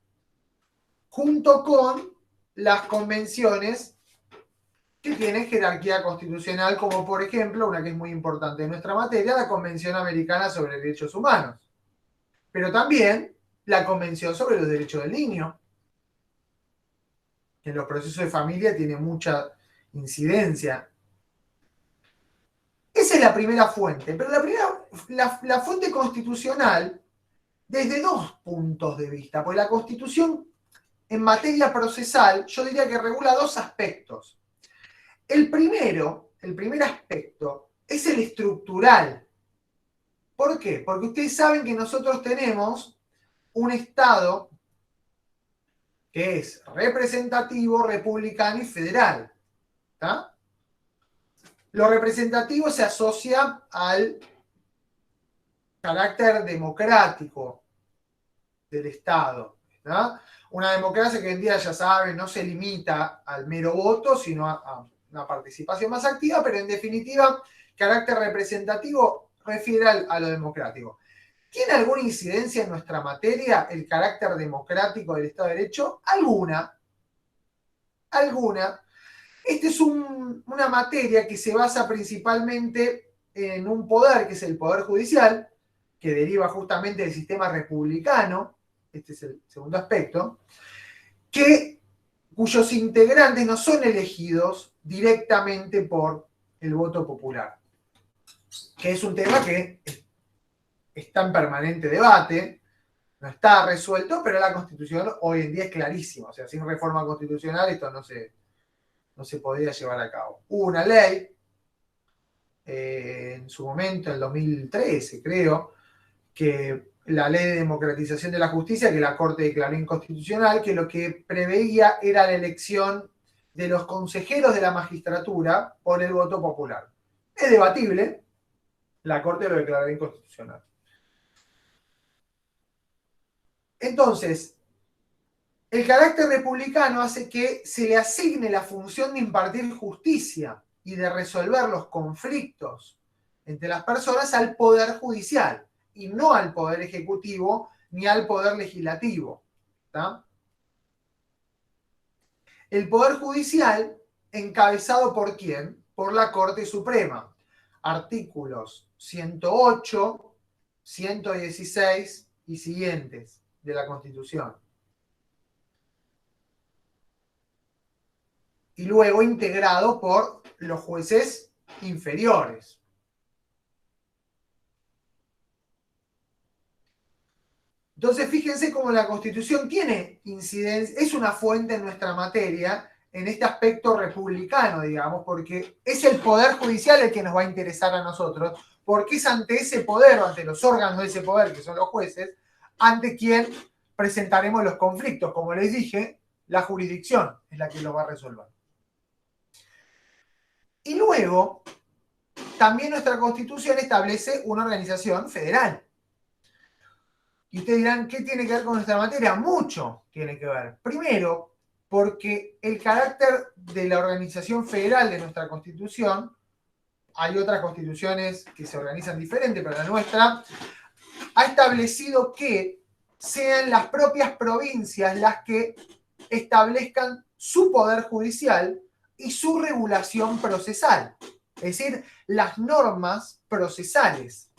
junto con las convenciones que tienen jerarquía constitucional, como por ejemplo, una que es muy importante en nuestra materia, la Convención Americana sobre Derechos Humanos. Pero también la Convención sobre los Derechos del Niño, que en los procesos de familia tiene mucha incidencia. Esa es la primera fuente, pero la fuente constitucional desde dos puntos de vista, porque la Constitución en materia procesal yo diría que regula dos aspectos. El primer aspecto es el estructural. ¿Por qué? Porque ustedes saben que nosotros tenemos un Estado que es representativo, republicano y federal. ¿Está? Lo representativo se asocia al carácter democrático del Estado. ¿Está? Una democracia que hoy en día, ya saben, no se limita al mero voto, sino a una participación más activa, pero en definitiva, carácter representativo refiere a lo democrático. ¿Tiene alguna incidencia en nuestra materia el carácter democrático del Estado de Derecho? Alguna. Esta es una materia que se basa principalmente en un poder, que es el Poder Judicial, que deriva justamente del sistema republicano, este es el segundo aspecto, cuyos integrantes no son elegidos directamente por el voto popular, que es un tema que está en permanente debate, no está resuelto, pero la Constitución hoy en día es clarísima, o sea, sin reforma constitucional esto no se podría llevar a cabo. Hubo una ley, en su momento, en el 2013, creo, que la Ley de Democratización de la Justicia, que la Corte declaró inconstitucional, que lo que preveía era la elección de los consejeros de la magistratura por el voto popular. Es debatible, la Corte lo declaró inconstitucional. Entonces, el carácter republicano hace que se le asigne la función de impartir justicia y de resolver los conflictos entre las personas al Poder Judicial, y no al Poder Ejecutivo ni al Poder Legislativo. ¿Tá? El Poder Judicial, encabezado ¿por quién? Por la Corte Suprema. Artículos 108, 116 y siguientes de la Constitución. Y luego integrado por los jueces inferiores. Entonces, fíjense cómo la Constitución tiene incidencia, es una fuente en nuestra materia, en este aspecto republicano, digamos, porque es el Poder Judicial el que nos va a interesar a nosotros, porque es ante ese poder, o ante los órganos de ese poder, que son los jueces, ante quien presentaremos los conflictos. Como les dije, la jurisdicción es la que los va a resolver. Y luego, también nuestra Constitución establece una organización federal. Y ustedes dirán, ¿qué tiene que ver con nuestra materia? Mucho tiene que ver. Primero, porque el carácter de la organización federal de nuestra Constitución, hay otras constituciones que se organizan diferente, pero la nuestra ha establecido que sean las propias provincias las que establezcan su poder judicial y su regulación procesal, es decir, las normas procesales.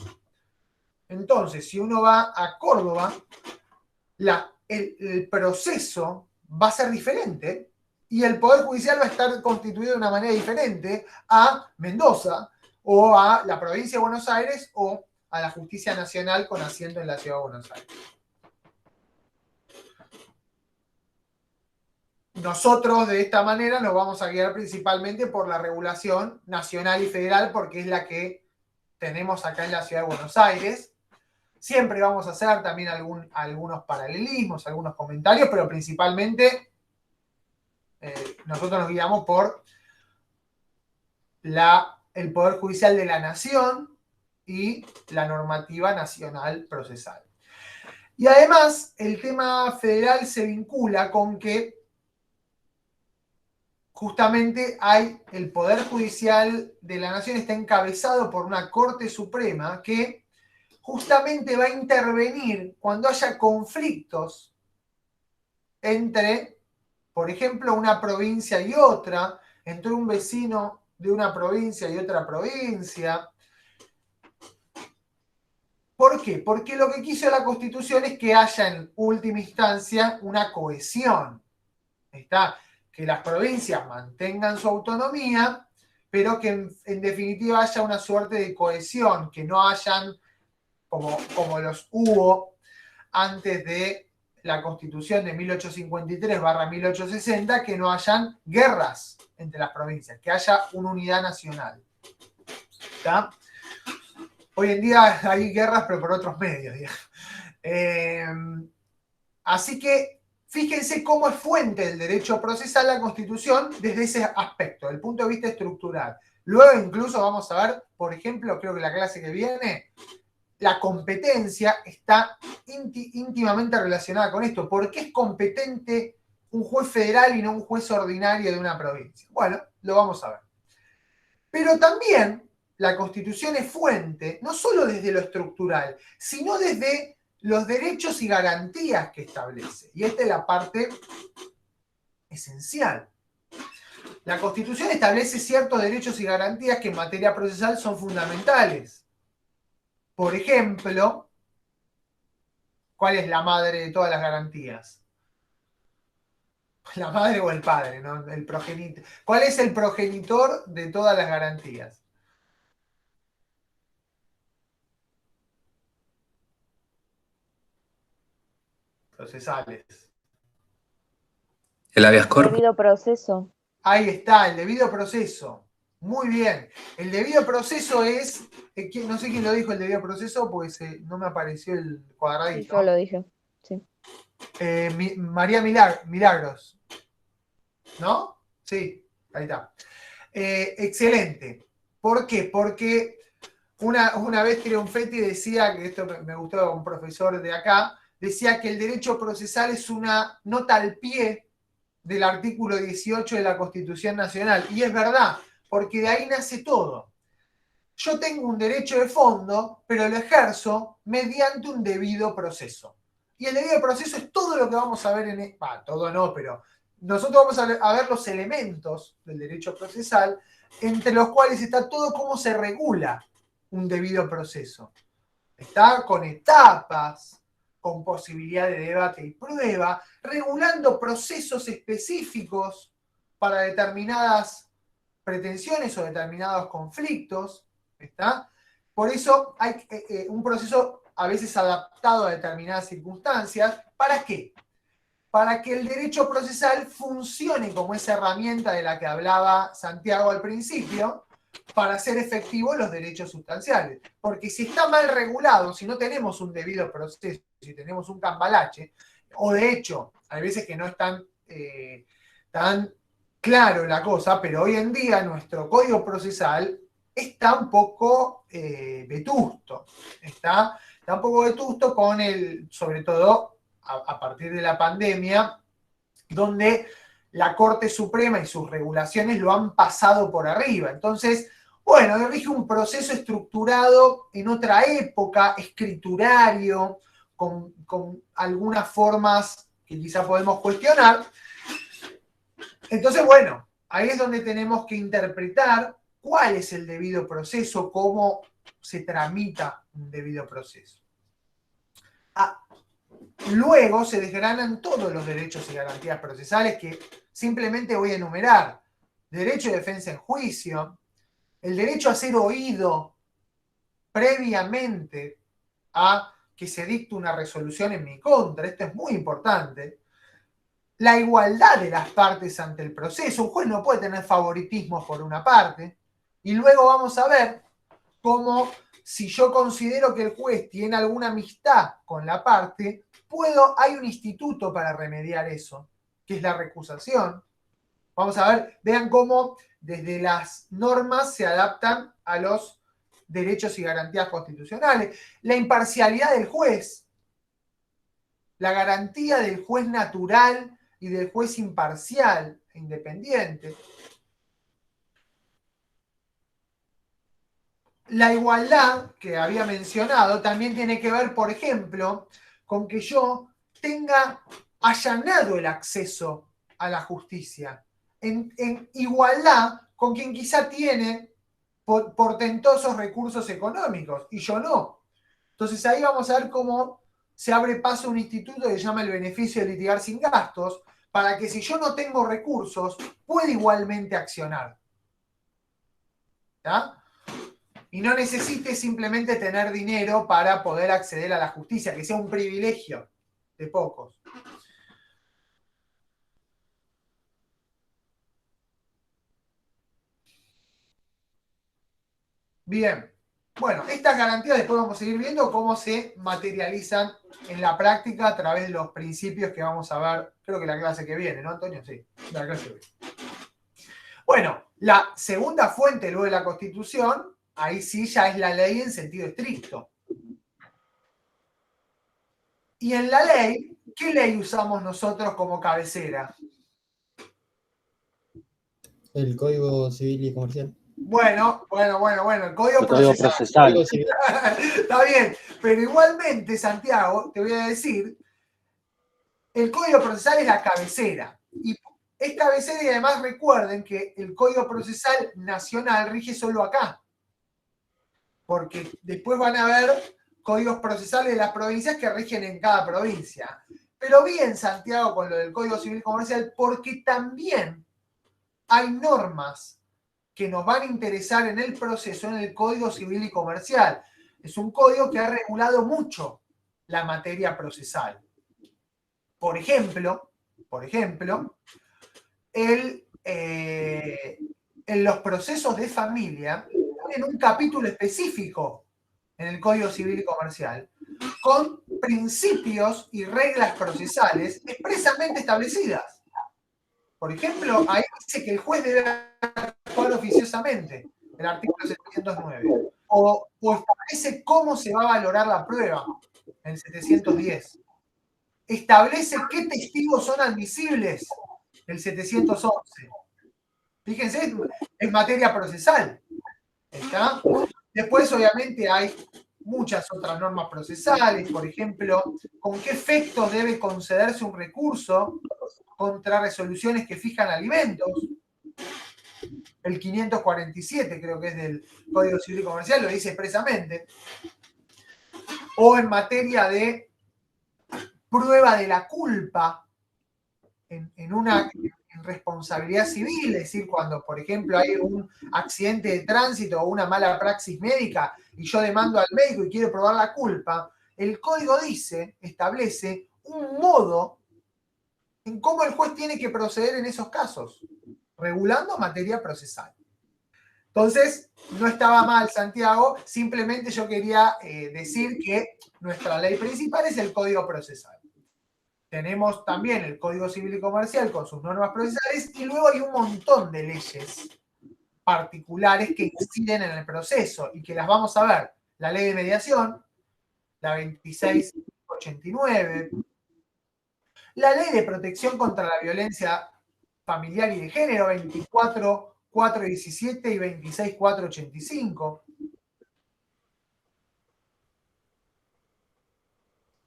Entonces, si uno va a Córdoba, el proceso va a ser diferente y el Poder Judicial va a estar constituido de una manera diferente a Mendoza o a la provincia de Buenos Aires o a la Justicia Nacional con asiento en la Ciudad de Buenos Aires. Nosotros de esta manera nos vamos a guiar principalmente por la regulación nacional y federal porque es la que tenemos acá en la Ciudad de Buenos Aires. Siempre vamos a hacer también algunos paralelismos, algunos comentarios, pero principalmente nosotros nos guiamos por el Poder Judicial de la Nación y la normativa nacional procesal. Y además, el tema federal se vincula con que justamente el Poder Judicial de la Nación está encabezado por una Corte Suprema que justamente va a intervenir cuando haya conflictos entre, por ejemplo, una provincia y otra, entre un vecino de una provincia y otra provincia. ¿Por qué? Porque lo que quiso la Constitución es que haya en última instancia una cohesión. Que las provincias mantengan su autonomía, pero que en definitiva haya una suerte de cohesión, que no hayan, como los hubo antes de la Constitución de 1853/1860, que no hayan guerras entre las provincias, que haya una unidad nacional. ¿Está? Hoy en día hay guerras, pero por otros medios. Así que fíjense cómo es fuente del derecho procesal la Constitución desde ese aspecto, desde el punto de vista estructural. Luego incluso vamos a ver, por ejemplo, creo que la clase que viene, la competencia está íntimamente relacionada con esto. ¿Por qué es competente un juez federal y no un juez ordinario de una provincia? Bueno, lo vamos a ver. Pero también la Constitución es fuente, no solo desde lo estructural, sino desde los derechos y garantías que establece. Y esta es la parte esencial. La Constitución establece ciertos derechos y garantías que en materia procesal son fundamentales. Por ejemplo, ¿cuál es la madre de todas las garantías? La madre o el padre, ¿no? El progenitor. ¿Cuál es el progenitor de todas las garantías? Procesales. El habeas corpus. Debido proceso. Ahí está, el debido proceso. Muy bien. El debido proceso es, no sé quién lo dijo el debido proceso, pues no me apareció el cuadradito. Sí, yo lo dije. Sí. María Milagros. ¿No? Sí, ahí está. Excelente. ¿Por qué? Porque una vez Triunfetti decía, que esto me gustó, un profesor de acá, decía que el derecho procesal es una nota al pie del artículo 18 de la Constitución Nacional. Y es verdad, porque de ahí nace todo. Yo tengo un derecho de fondo, pero lo ejerzo mediante un debido proceso. Y el debido proceso es todo lo que vamos a ver en... todo no, pero nosotros vamos a ver los elementos del derecho procesal, entre los cuales está todo cómo se regula un debido proceso. Está con etapas, con posibilidad de debate y prueba, regulando procesos específicos para determinadas pretensiones o determinados conflictos. ¿Está? Por eso hay un proceso a veces adaptado a determinadas circunstancias. ¿Para qué? Para que el derecho procesal funcione como esa herramienta de la que hablaba Santiago al principio, para hacer efectivos los derechos sustanciales. Porque si está mal regulado, si no tenemos un debido proceso, si tenemos un cambalache, o de hecho, hay veces que no es tan claro la cosa, pero hoy en día nuestro código procesal está un poco vetusto. Está un poco vetusto con sobre todo a partir de la pandemia, donde la Corte Suprema y sus regulaciones lo han pasado por arriba. Entonces, bueno, rige un proceso estructurado en otra época, escriturario, con algunas formas que quizá podemos cuestionar. Entonces, bueno, ahí es donde tenemos que interpretar cuál es el debido proceso, cómo se tramita un debido proceso. Luego se desgranan todos los derechos y garantías procesales que simplemente voy a enumerar. Derecho de defensa en juicio, el derecho a ser oído previamente a que se dicte una resolución en mi contra, esto es muy importante. La igualdad de las partes ante el proceso, un juez no puede tener favoritismos por una parte, y luego vamos a ver cómo, si yo considero que el juez tiene alguna amistad con la parte, hay un instituto para remediar eso, que es la recusación. Vamos a ver, vean cómo desde las normas se adaptan a los derechos y garantías constitucionales. La imparcialidad del juez, la garantía del juez natural y del juez imparcial e independiente. La igualdad que había mencionado también tiene que ver, por ejemplo, con que yo tenga allanado el acceso a la justicia. en igualdad con quien quizá tiene portentosos recursos económicos y yo no. Entonces ahí vamos a ver cómo se abre paso a un instituto que se llama el beneficio de litigar sin gastos, para que si yo no tengo recursos, pueda igualmente accionar. ¿Está? Y no necesite simplemente tener dinero para poder acceder a la justicia, que sea un privilegio de pocos. Bien. Bueno, estas garantías después vamos a seguir viendo cómo se materializan en la práctica a través de los principios que vamos a ver, creo que la clase que viene, ¿no, Antonio? Sí, la clase que viene. Bueno, la segunda fuente luego de la Constitución, ahí sí ya es la ley en sentido estricto. Y en la ley, ¿qué ley usamos nosotros como cabecera? El Código Civil y Comercial. Bueno, el Código El Código Procesal. Procesal. Código Civil. Está bien, pero igualmente, Santiago, te voy a decir, el Código Procesal es la cabecera. Y es cabecera y además recuerden que el Código Procesal Nacional rige solo acá. Porque después van a haber códigos procesales de las provincias que rigen en cada provincia. Pero bien, Santiago, con lo del Código Civil Comercial, porque también hay normas que nos van a interesar en el proceso en el Código Civil y Comercial. Es un código que ha regulado mucho la materia procesal. Por ejemplo, en los procesos de familia tienen un capítulo específico en el Código Civil y Comercial con principios y reglas procesales expresamente establecidas. Por ejemplo, ahí dice que el juez debe actuar oficiosamente, el artículo 709. O establece cómo se va a valorar la prueba, en el 710. Establece qué testigos son admisibles, el 711. Fíjense, es materia procesal. ¿Está? Después, obviamente, hay muchas otras normas procesales, por ejemplo, con qué efectos debe concederse un recurso contra resoluciones que fijan alimentos. El 547, creo que es del Código Civil y Comercial, lo dice expresamente. O en materia de prueba de la culpa en una responsabilidad civil, es decir, cuando, por ejemplo, hay un accidente de tránsito o una mala praxis médica y yo demando al médico y quiero probar la culpa, el código establece un modo en cómo el juez tiene que proceder en esos casos, regulando materia procesal. Entonces, no estaba mal, Santiago, simplemente yo quería decir que nuestra ley principal es el Código Procesal. Tenemos también el Código Civil y Comercial con sus normas procesales y luego hay un montón de leyes particulares que inciden en el proceso y que las vamos a ver. La ley de mediación, la 2689, la ley de protección contra la violencia familiar y de género, 24.417 y 26.485.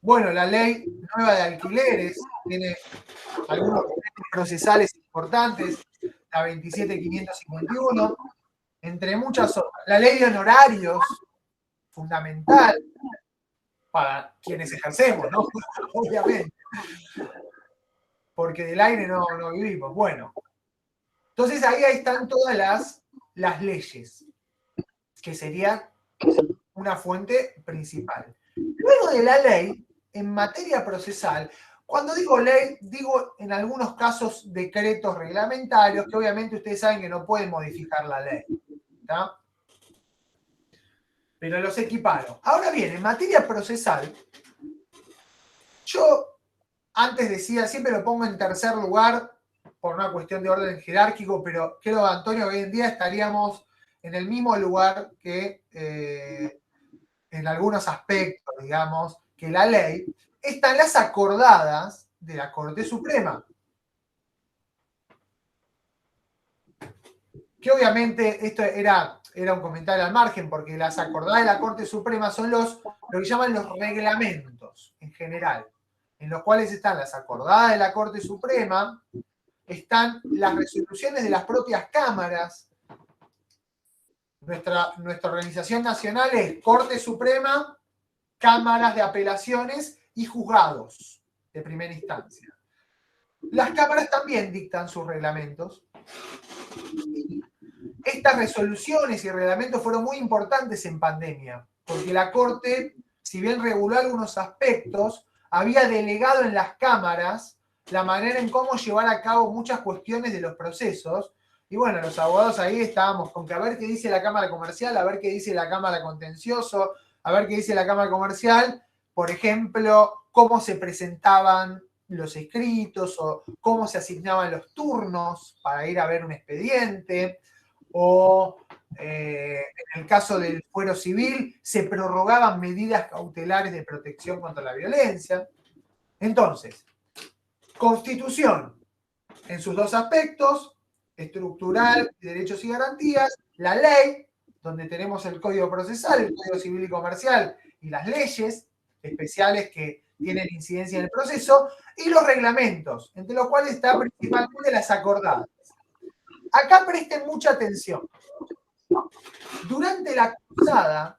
Bueno, la ley nueva de alquileres tiene algunos procesales importantes, la 27.551, entre muchas otras. La ley de honorarios, fundamental para quienes ejercemos, ¿no? Obviamente. Porque del aire no vivimos. Bueno, entonces ahí están todas las leyes, que serían una fuente principal. Luego de la ley, en materia procesal, cuando digo ley, digo en algunos casos decretos reglamentarios, que obviamente ustedes saben que no pueden modificar la ley. ¿Está? Pero los equiparo. Ahora bien, en materia procesal, yo antes decía, siempre lo pongo en tercer lugar por una cuestión de orden jerárquico, pero creo, Antonio, que hoy en día estaríamos en el mismo lugar que en algunos aspectos, digamos, que la ley, están las acordadas de la Corte Suprema. Que obviamente esto era un comentario al margen, porque las acordadas de la Corte Suprema son lo que llaman los reglamentos en general, en los cuales están las acordadas de la Corte Suprema, están las resoluciones de las propias cámaras. Nuestra organización nacional es Corte Suprema, cámaras de apelaciones y juzgados de primera instancia. Las cámaras también dictan sus reglamentos. Estas resoluciones y reglamentos fueron muy importantes en pandemia, porque la Corte, si bien reguló algunos aspectos, había delegado en las cámaras la manera en cómo llevar a cabo muchas cuestiones de los procesos. Y bueno, los abogados ahí estábamos con que a ver qué dice la Cámara Comercial, a ver qué dice la Cámara Contencioso, a ver qué dice la Cámara Comercial, por ejemplo, cómo se presentaban los escritos o cómo se asignaban los turnos para ir a ver un expediente, o en el caso del fuero civil se prorrogaban medidas cautelares de protección contra la violencia. Entonces, Constitución en sus dos aspectos, estructural, derechos y garantías, la ley, donde tenemos el Código Procesal, el Código Civil y Comercial y las leyes especiales que tienen incidencia en el proceso, y los reglamentos, entre los cuales está principalmente las acordadas. Acá presten mucha atención. Durante la cruzada,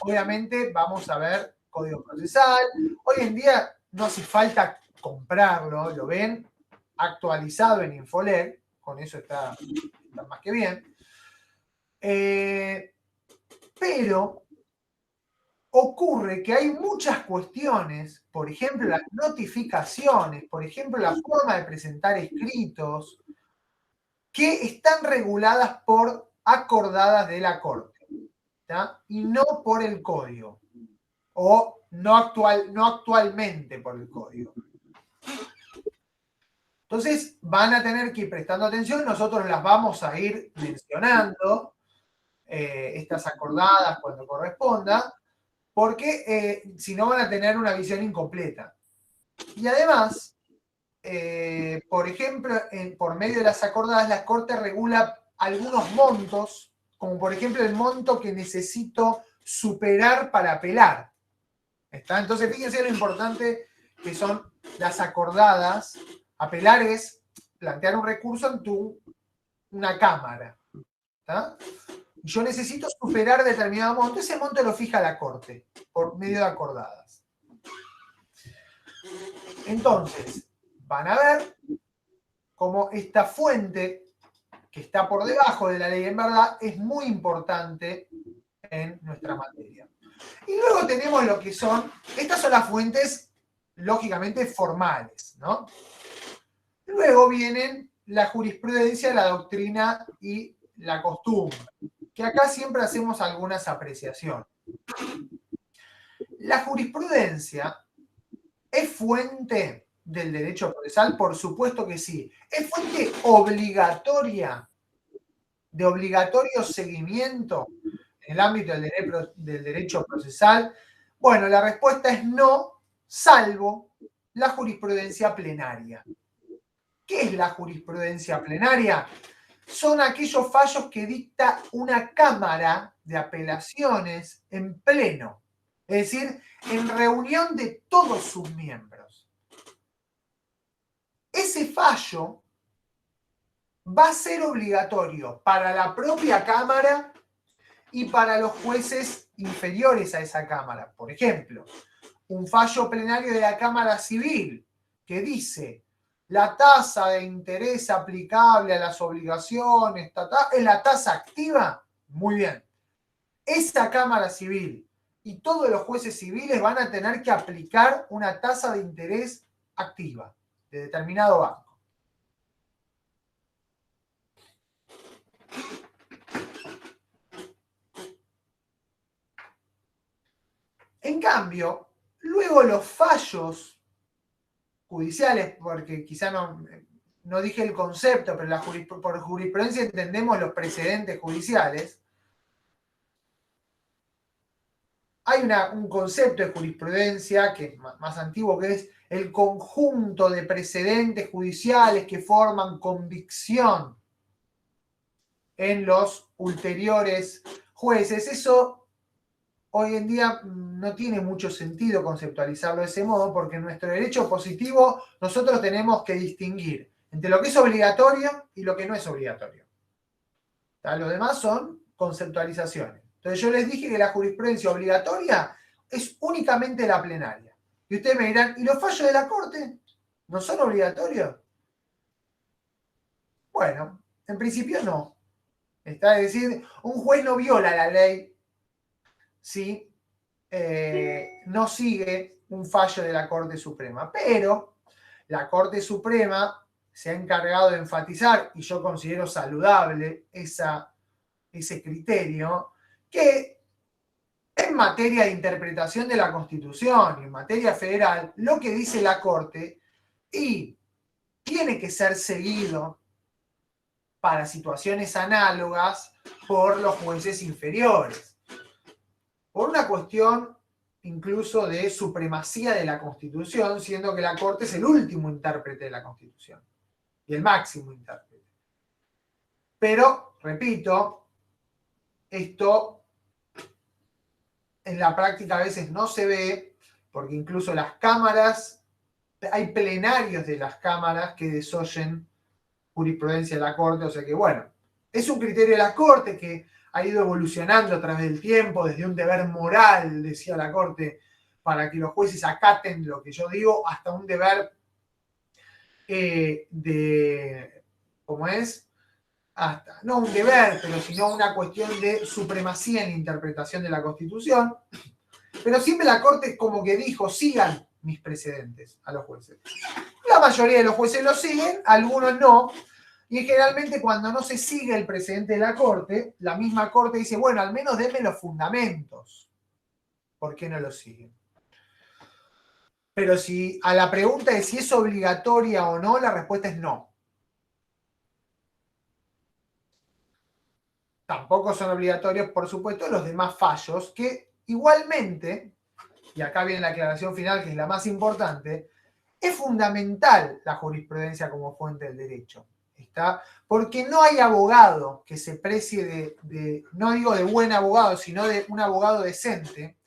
obviamente vamos a ver Código Procesal. Hoy en día no hace falta comprarlo, lo ven actualizado en Infoler, con eso está más que bien. Pero ocurre que hay muchas cuestiones, por ejemplo, las notificaciones, por ejemplo, la forma de presentar escritos, que están reguladas por acordadas de la Corte, ¿tá? Y no por el Código, o no actualmente por el Código. Entonces van a tener que ir prestando atención, nosotros las vamos a ir mencionando, estas acordadas cuando corresponda, porque si no van a tener una visión incompleta. Y además, por ejemplo, por medio de las acordadas, la Corte regula algunos montos, como por ejemplo el monto que necesito superar para apelar. ¿Está? Entonces, fíjense lo importante que son las acordadas. Apelar es plantear un recurso en una cámara. ¿Está? Yo necesito superar determinado monto, ese monto lo fija la Corte por medio de acordadas. Entonces, van a ver cómo esta fuente que está por debajo de la ley en verdad es muy importante en nuestra materia. Y luego tenemos lo que son, estas son las fuentes lógicamente formales, ¿no? Luego vienen la jurisprudencia, la doctrina y la costumbre, que acá siempre hacemos algunas apreciaciones. La jurisprudencia es fuente del derecho procesal, por supuesto que sí. ¿Es fuente obligatoria, de obligatorio seguimiento en el ámbito del derecho procesal? Bueno, la respuesta es no, salvo la jurisprudencia plenaria. ¿Qué es la jurisprudencia plenaria? Son aquellos fallos que dicta una cámara de apelaciones en pleno, es decir, en reunión de todos sus miembros. Ese fallo va a ser obligatorio para la propia cámara y para los jueces inferiores a esa cámara. Por ejemplo, un fallo plenario de la Cámara Civil que dice la tasa de interés aplicable a las obligaciones es la tasa activa. Muy bien. Esa Cámara Civil y todos los jueces civiles van a tener que aplicar una tasa de interés activa de determinado banco. En cambio, luego los fallos judiciales, porque quizá no dije el concepto, pero por jurisprudencia entendemos los precedentes judiciales. Hay un concepto de jurisprudencia que es más antiguo, que es el conjunto de precedentes judiciales que forman convicción en los ulteriores jueces. Eso hoy en día no tiene mucho sentido conceptualizarlo de ese modo, porque en nuestro derecho positivo nosotros tenemos que distinguir entre lo que es obligatorio y lo que no es obligatorio. Los demás son conceptualizaciones. Entonces yo les dije que la jurisprudencia obligatoria es únicamente la plenaria. Y ustedes me dirán, ¿y los fallos de la Corte no son obligatorios? Bueno, en principio no. Es decir, un juez no viola la ley si no sigue un fallo de la Corte Suprema. Pero la Corte Suprema se ha encargado de enfatizar, y yo considero saludable ese criterio, que en materia de interpretación de la Constitución y en materia federal, lo que dice la Corte y tiene que ser seguido para situaciones análogas por los jueces inferiores. Por una cuestión incluso de supremacía de la Constitución, siendo que la Corte es el último intérprete de la Constitución y el máximo intérprete. Pero, repito, esto en la práctica a veces no se ve, porque incluso las cámaras, hay plenarios de las cámaras que desoyen jurisprudencia de la Corte, o sea que bueno, es un criterio de la Corte que ha ido evolucionando a través del tiempo, desde un deber moral, decía la Corte, para que los jueces acaten lo que yo digo, hasta un deber ¿cómo es? Hasta, no un deber, pero sino una cuestión de supremacía en la interpretación de la Constitución. Pero siempre la Corte como que dijo, sigan mis precedentes a los jueces. La mayoría de los jueces lo siguen, algunos no. Y generalmente cuando no se sigue el precedente de la Corte, la misma Corte dice, bueno, al menos denme los fundamentos. ¿Por qué no lo siguen? Pero si a la pregunta de si es obligatoria o no, la respuesta es no. Tampoco son obligatorios, por supuesto, los demás fallos, que igualmente, y acá viene la aclaración final, que es la más importante, es fundamental la jurisprudencia como fuente del derecho. ¿Está? Porque no hay abogado que se precie no digo de buen abogado, sino de un abogado decente,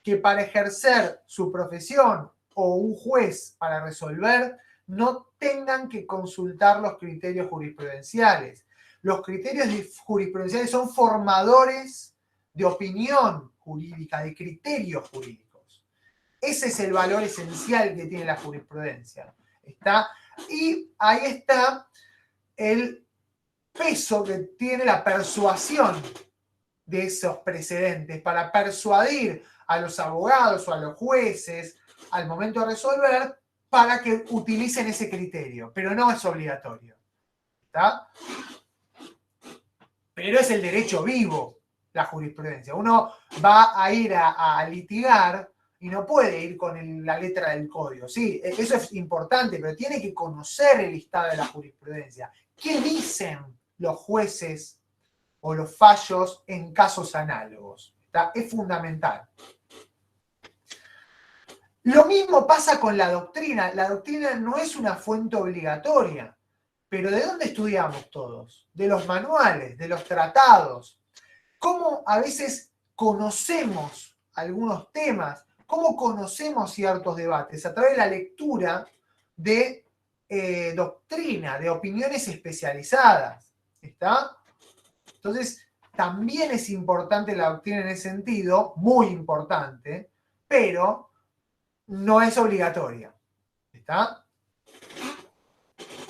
que para ejercer su profesión o un juez para resolver, no tengan que consultar los criterios jurisprudenciales. Los criterios jurisprudenciales son formadores de opinión jurídica, de criterios jurídicos. Ese es el valor esencial que tiene la jurisprudencia. ¿Está? Y ahí está el peso que tiene la persuasión de esos precedentes para persuadir a los abogados o a los jueces al momento de resolver para que utilicen ese criterio, pero no es obligatorio. ¿Está? Pero es el derecho vivo, la jurisprudencia. Uno va a ir a litigar y no puede ir con la letra del código. Sí, eso es importante, pero tiene que conocer el listado de la jurisprudencia. ¿Qué dicen los jueces o los fallos en casos análogos? ¿Está? Es fundamental. Lo mismo pasa con la doctrina. La doctrina no es una fuente obligatoria. Pero ¿de dónde estudiamos todos? De los manuales, de los tratados. ¿Cómo a veces conocemos algunos temas? ¿Cómo conocemos ciertos debates? A través de la lectura de doctrina, de opiniones especializadas. ¿Está? Entonces, también es importante la doctrina en ese sentido, muy importante, pero no es obligatoria. ¿Está?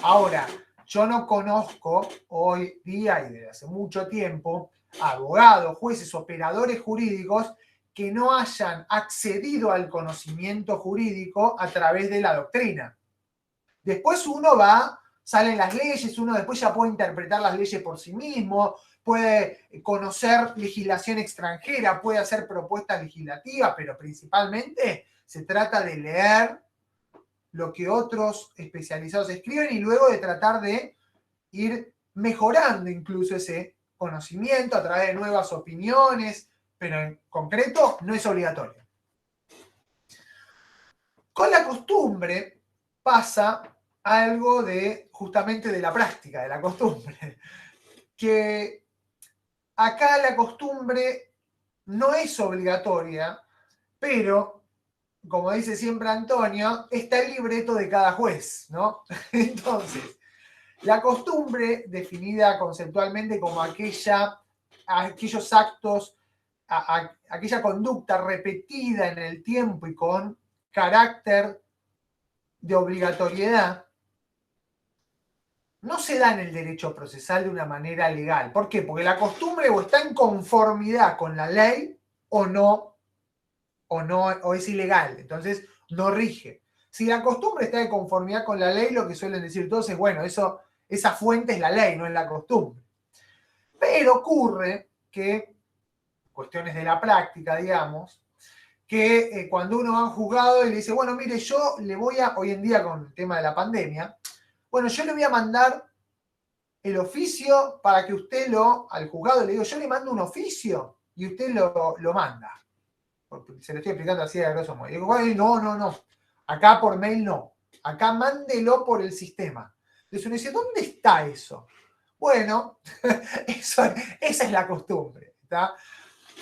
Ahora, yo no conozco hoy día y desde hace mucho tiempo abogados, jueces, operadores jurídicos que no hayan accedido al conocimiento jurídico a través de la doctrina. Después uno salen las leyes, uno después ya puede interpretar las leyes por sí mismo, puede conocer legislación extranjera, puede hacer propuestas legislativas, pero principalmente se trata de leer lo que otros especializados escriben y luego de tratar de ir mejorando incluso ese conocimiento a través de nuevas opiniones, pero en concreto no es obligatorio. Con la costumbre pasa algo justamente de la práctica, de la costumbre, que acá la costumbre no es obligatoria, pero como dice siempre Antonio, está el libreto de cada juez, ¿no? Entonces, La costumbre, definida conceptualmente como aquellos actos, aquella conducta repetida en el tiempo y con carácter de obligatoriedad, no se da en el derecho procesal de una manera legal. ¿Por qué? Porque la costumbre o está en conformidad con la ley o es ilegal. Entonces, no rige. Si la costumbre está de conformidad con la ley, lo que suelen decir todos es, bueno, esa fuente es la ley, no es la costumbre. Pero ocurre que, cuestiones de la práctica, digamos, que cuando uno va a un juzgado y le dice, bueno, mire, yo le voy a, hoy en día con el tema de la pandemia, bueno, yo le voy a mandar el oficio para que usted al juzgado le digo, yo le mando un oficio y usted lo manda. Se lo estoy explicando así de grosso modo. Y digo, bueno, no. Acá por mail no. Acá mándelo por el sistema. Entonces uno dice, ¿dónde está eso? Bueno, esa es la costumbre. ¿Está?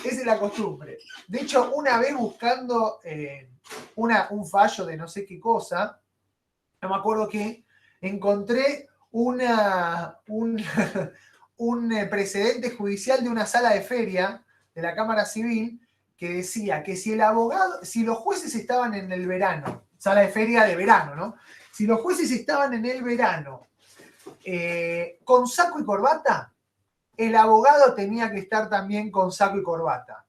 Esa es la costumbre. De hecho, una vez buscando un fallo de no sé qué cosa, no me acuerdo qué, encontré un precedente judicial de una sala de feria de la Cámara Civil que decía que si los jueces estaban en el verano, sala de feria de verano, ¿no? Si los jueces estaban en el verano con saco y corbata, el abogado tenía que estar también con saco y corbata.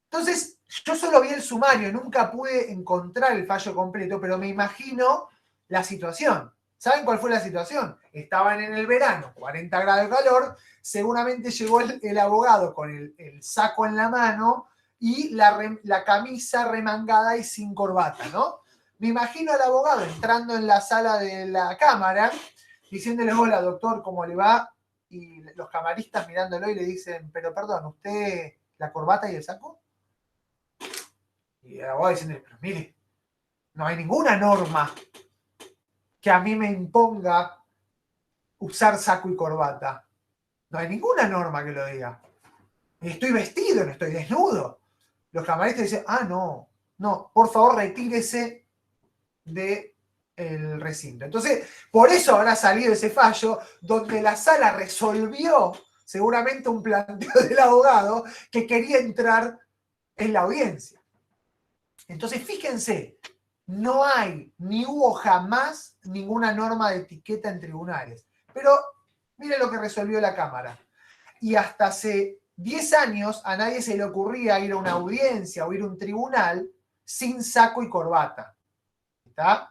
Entonces, yo solo vi el sumario, nunca pude encontrar el fallo completo, pero me imagino la situación. ¿Saben cuál fue la situación? Estaban en el verano, 40 grados de calor, seguramente llegó el abogado con el saco en la mano y la camisa remangada y sin corbata, ¿no? Me imagino al abogado entrando en la sala de la cámara, diciéndole, hola doctor, ¿cómo le va? Y los camaristas mirándolo y le dicen, pero perdón, ¿usted la corbata y el saco? Y el abogado diciendo, pero mire, no hay ninguna norma que a mí me imponga usar saco y corbata. No hay ninguna norma que lo diga. Estoy vestido, no estoy desnudo. Los camaristas dicen, no, por favor retírese del recinto. Entonces, por eso habrá salido ese fallo donde la sala resolvió seguramente un planteo del abogado que quería entrar en la audiencia. Entonces, fíjense, no hay ni hubo jamás ninguna norma de etiqueta en tribunales. Pero miren lo que resolvió la Cámara. Y hasta hace 10 años a nadie se le ocurría ir a una audiencia o ir a un tribunal sin saco y corbata. ¿Está?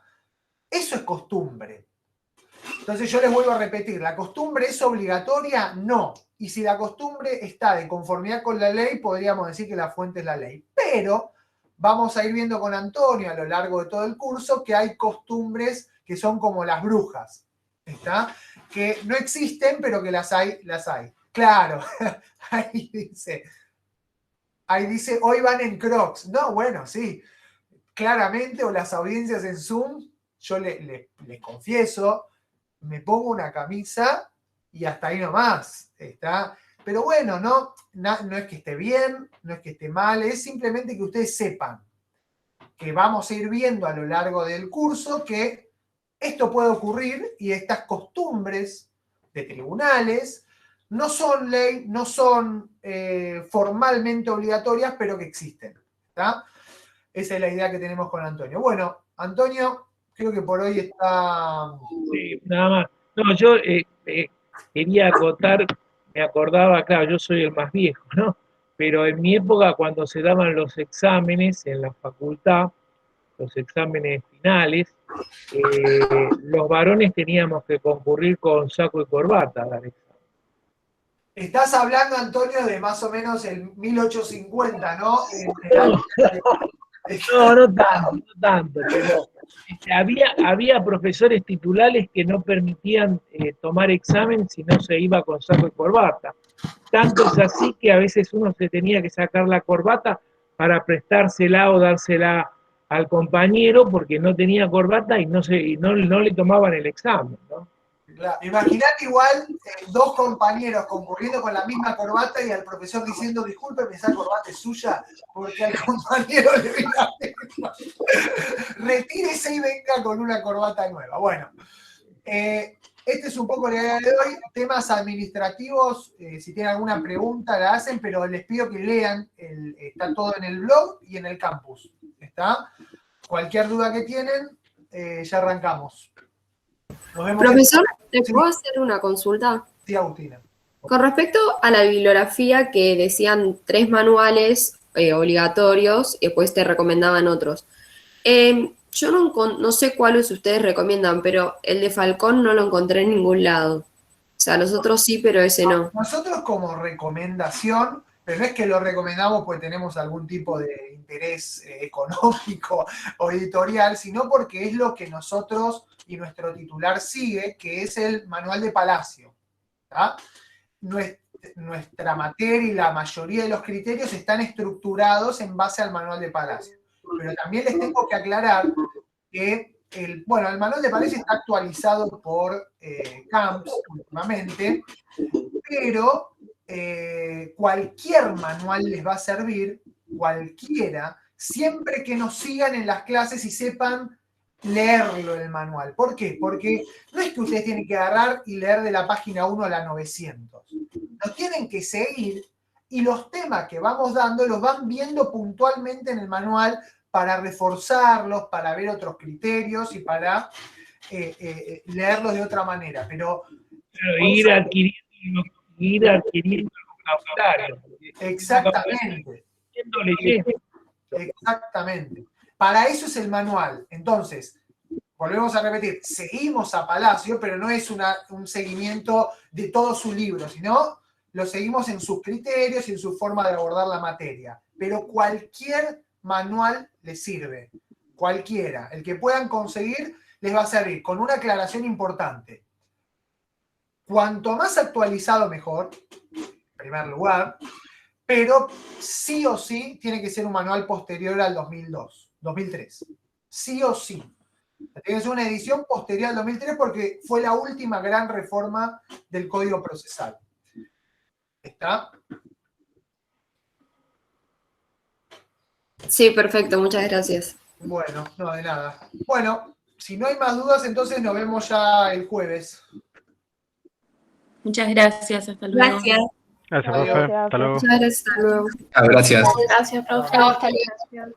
Eso es costumbre. Entonces yo les vuelvo a repetir, ¿la costumbre es obligatoria? No. Y si la costumbre está de conformidad con la ley, podríamos decir que la fuente es la ley. Pero vamos a ir viendo con Antonio a lo largo de todo el curso que hay costumbres que son como las brujas, ¿está? Que no existen, pero que las hay. Claro, ahí dice, hoy van en Crocs. No, bueno, sí, claramente, o las audiencias en Zoom, yo les confieso, me pongo una camisa y hasta ahí nomás, ¿está? Pero bueno, no es que esté bien, no es que esté mal, es simplemente que ustedes sepan que vamos a ir viendo a lo largo del curso que esto puede ocurrir y estas costumbres de tribunales no son ley, no son formalmente obligatorias, pero que existen, ¿está? Esa es la idea que tenemos con Antonio. Bueno, Antonio, creo que por hoy está... Sí, nada más. No, yo quería acotar, me acordaba, claro, yo soy el más viejo, ¿no? Pero en mi época, cuando se daban los exámenes en la facultad, los exámenes finales, los varones teníamos que concurrir con saco y corbata a dar examen. Estás hablando, Antonio, de más o menos el 1850, ¿no? No tanto, pero había profesores titulares que no permitían tomar examen si no se iba con saco y corbata. Tanto es así que a veces uno se tenía que sacar la corbata para prestársela o dársela al compañero porque no tenía corbata y no le tomaban el examen, ¿no? Claro. Imaginate igual dos compañeros concurriendo con la misma corbata y al profesor diciendo, discúlpeme, esa corbata es suya, porque al compañero le venga, retírese y venga con una corbata nueva. Bueno, Este es un poco la idea de hoy. Temas administrativos, si tienen alguna pregunta la hacen, pero les pido que lean. Está todo en el blog y en el campus. ¿Está? Cualquier duda que tienen, ya arrancamos. Nos vemos. Profesor, ¿te Sí. puedo hacer una consulta? Sí, Agustina. Con respecto a la bibliografía que decían 3 manuales obligatorios y después te recomendaban otros. Yo no sé cuáles ustedes recomiendan, pero el de Falcón no lo encontré en ningún lado. O sea, los otros sí, pero ese no. Nosotros como recomendación, pero no es que lo recomendamos porque tenemos algún tipo de interés económico o editorial, sino porque es lo que nosotros y nuestro titular sigue, que es el manual de Palacio. ¿Tá? Nuestra materia y la mayoría de los criterios están estructurados en base al manual de Palacio. Pero también les tengo que aclarar que el manual de Palacio está actualizado por Camps últimamente, pero cualquier manual les va a servir, cualquiera, siempre que nos sigan en las clases y sepan leerlo el manual. ¿Por qué? Porque no es que ustedes tienen que agarrar y leer de la página 1 a la 900. Nos tienen que seguir y los temas que vamos dando los van viendo puntualmente en el manual para reforzarlos, para ver otros criterios y para leerlos de otra manera. Pero ir adquiriendo el vocabulario. exactamente. Leyendo. Exactamente. Para eso es el manual. Entonces, volvemos a repetir, seguimos a Palacio, pero no es un seguimiento de todo su libro, sino lo seguimos en sus criterios y en su forma de abordar la materia. Pero cualquier manual les sirve. Cualquiera. El que puedan conseguir les va a servir. Con una aclaración importante. Cuanto más actualizado, mejor, en primer lugar, pero sí o sí tiene que ser un manual posterior al 2003. Sí o sí. Tiene que ser una edición posterior al 2003 porque fue la última gran reforma del Código Procesal. ¿Está? Sí, perfecto, muchas gracias. Bueno, no, de nada. Bueno, si no hay más dudas, entonces nos vemos ya el jueves. Muchas gracias, hasta luego. Gracias. Gracias, Adiós. profe. Hasta luego. Muchas gracias, hasta luego. Gracias. Gracias, profe. Chao. Hasta luego.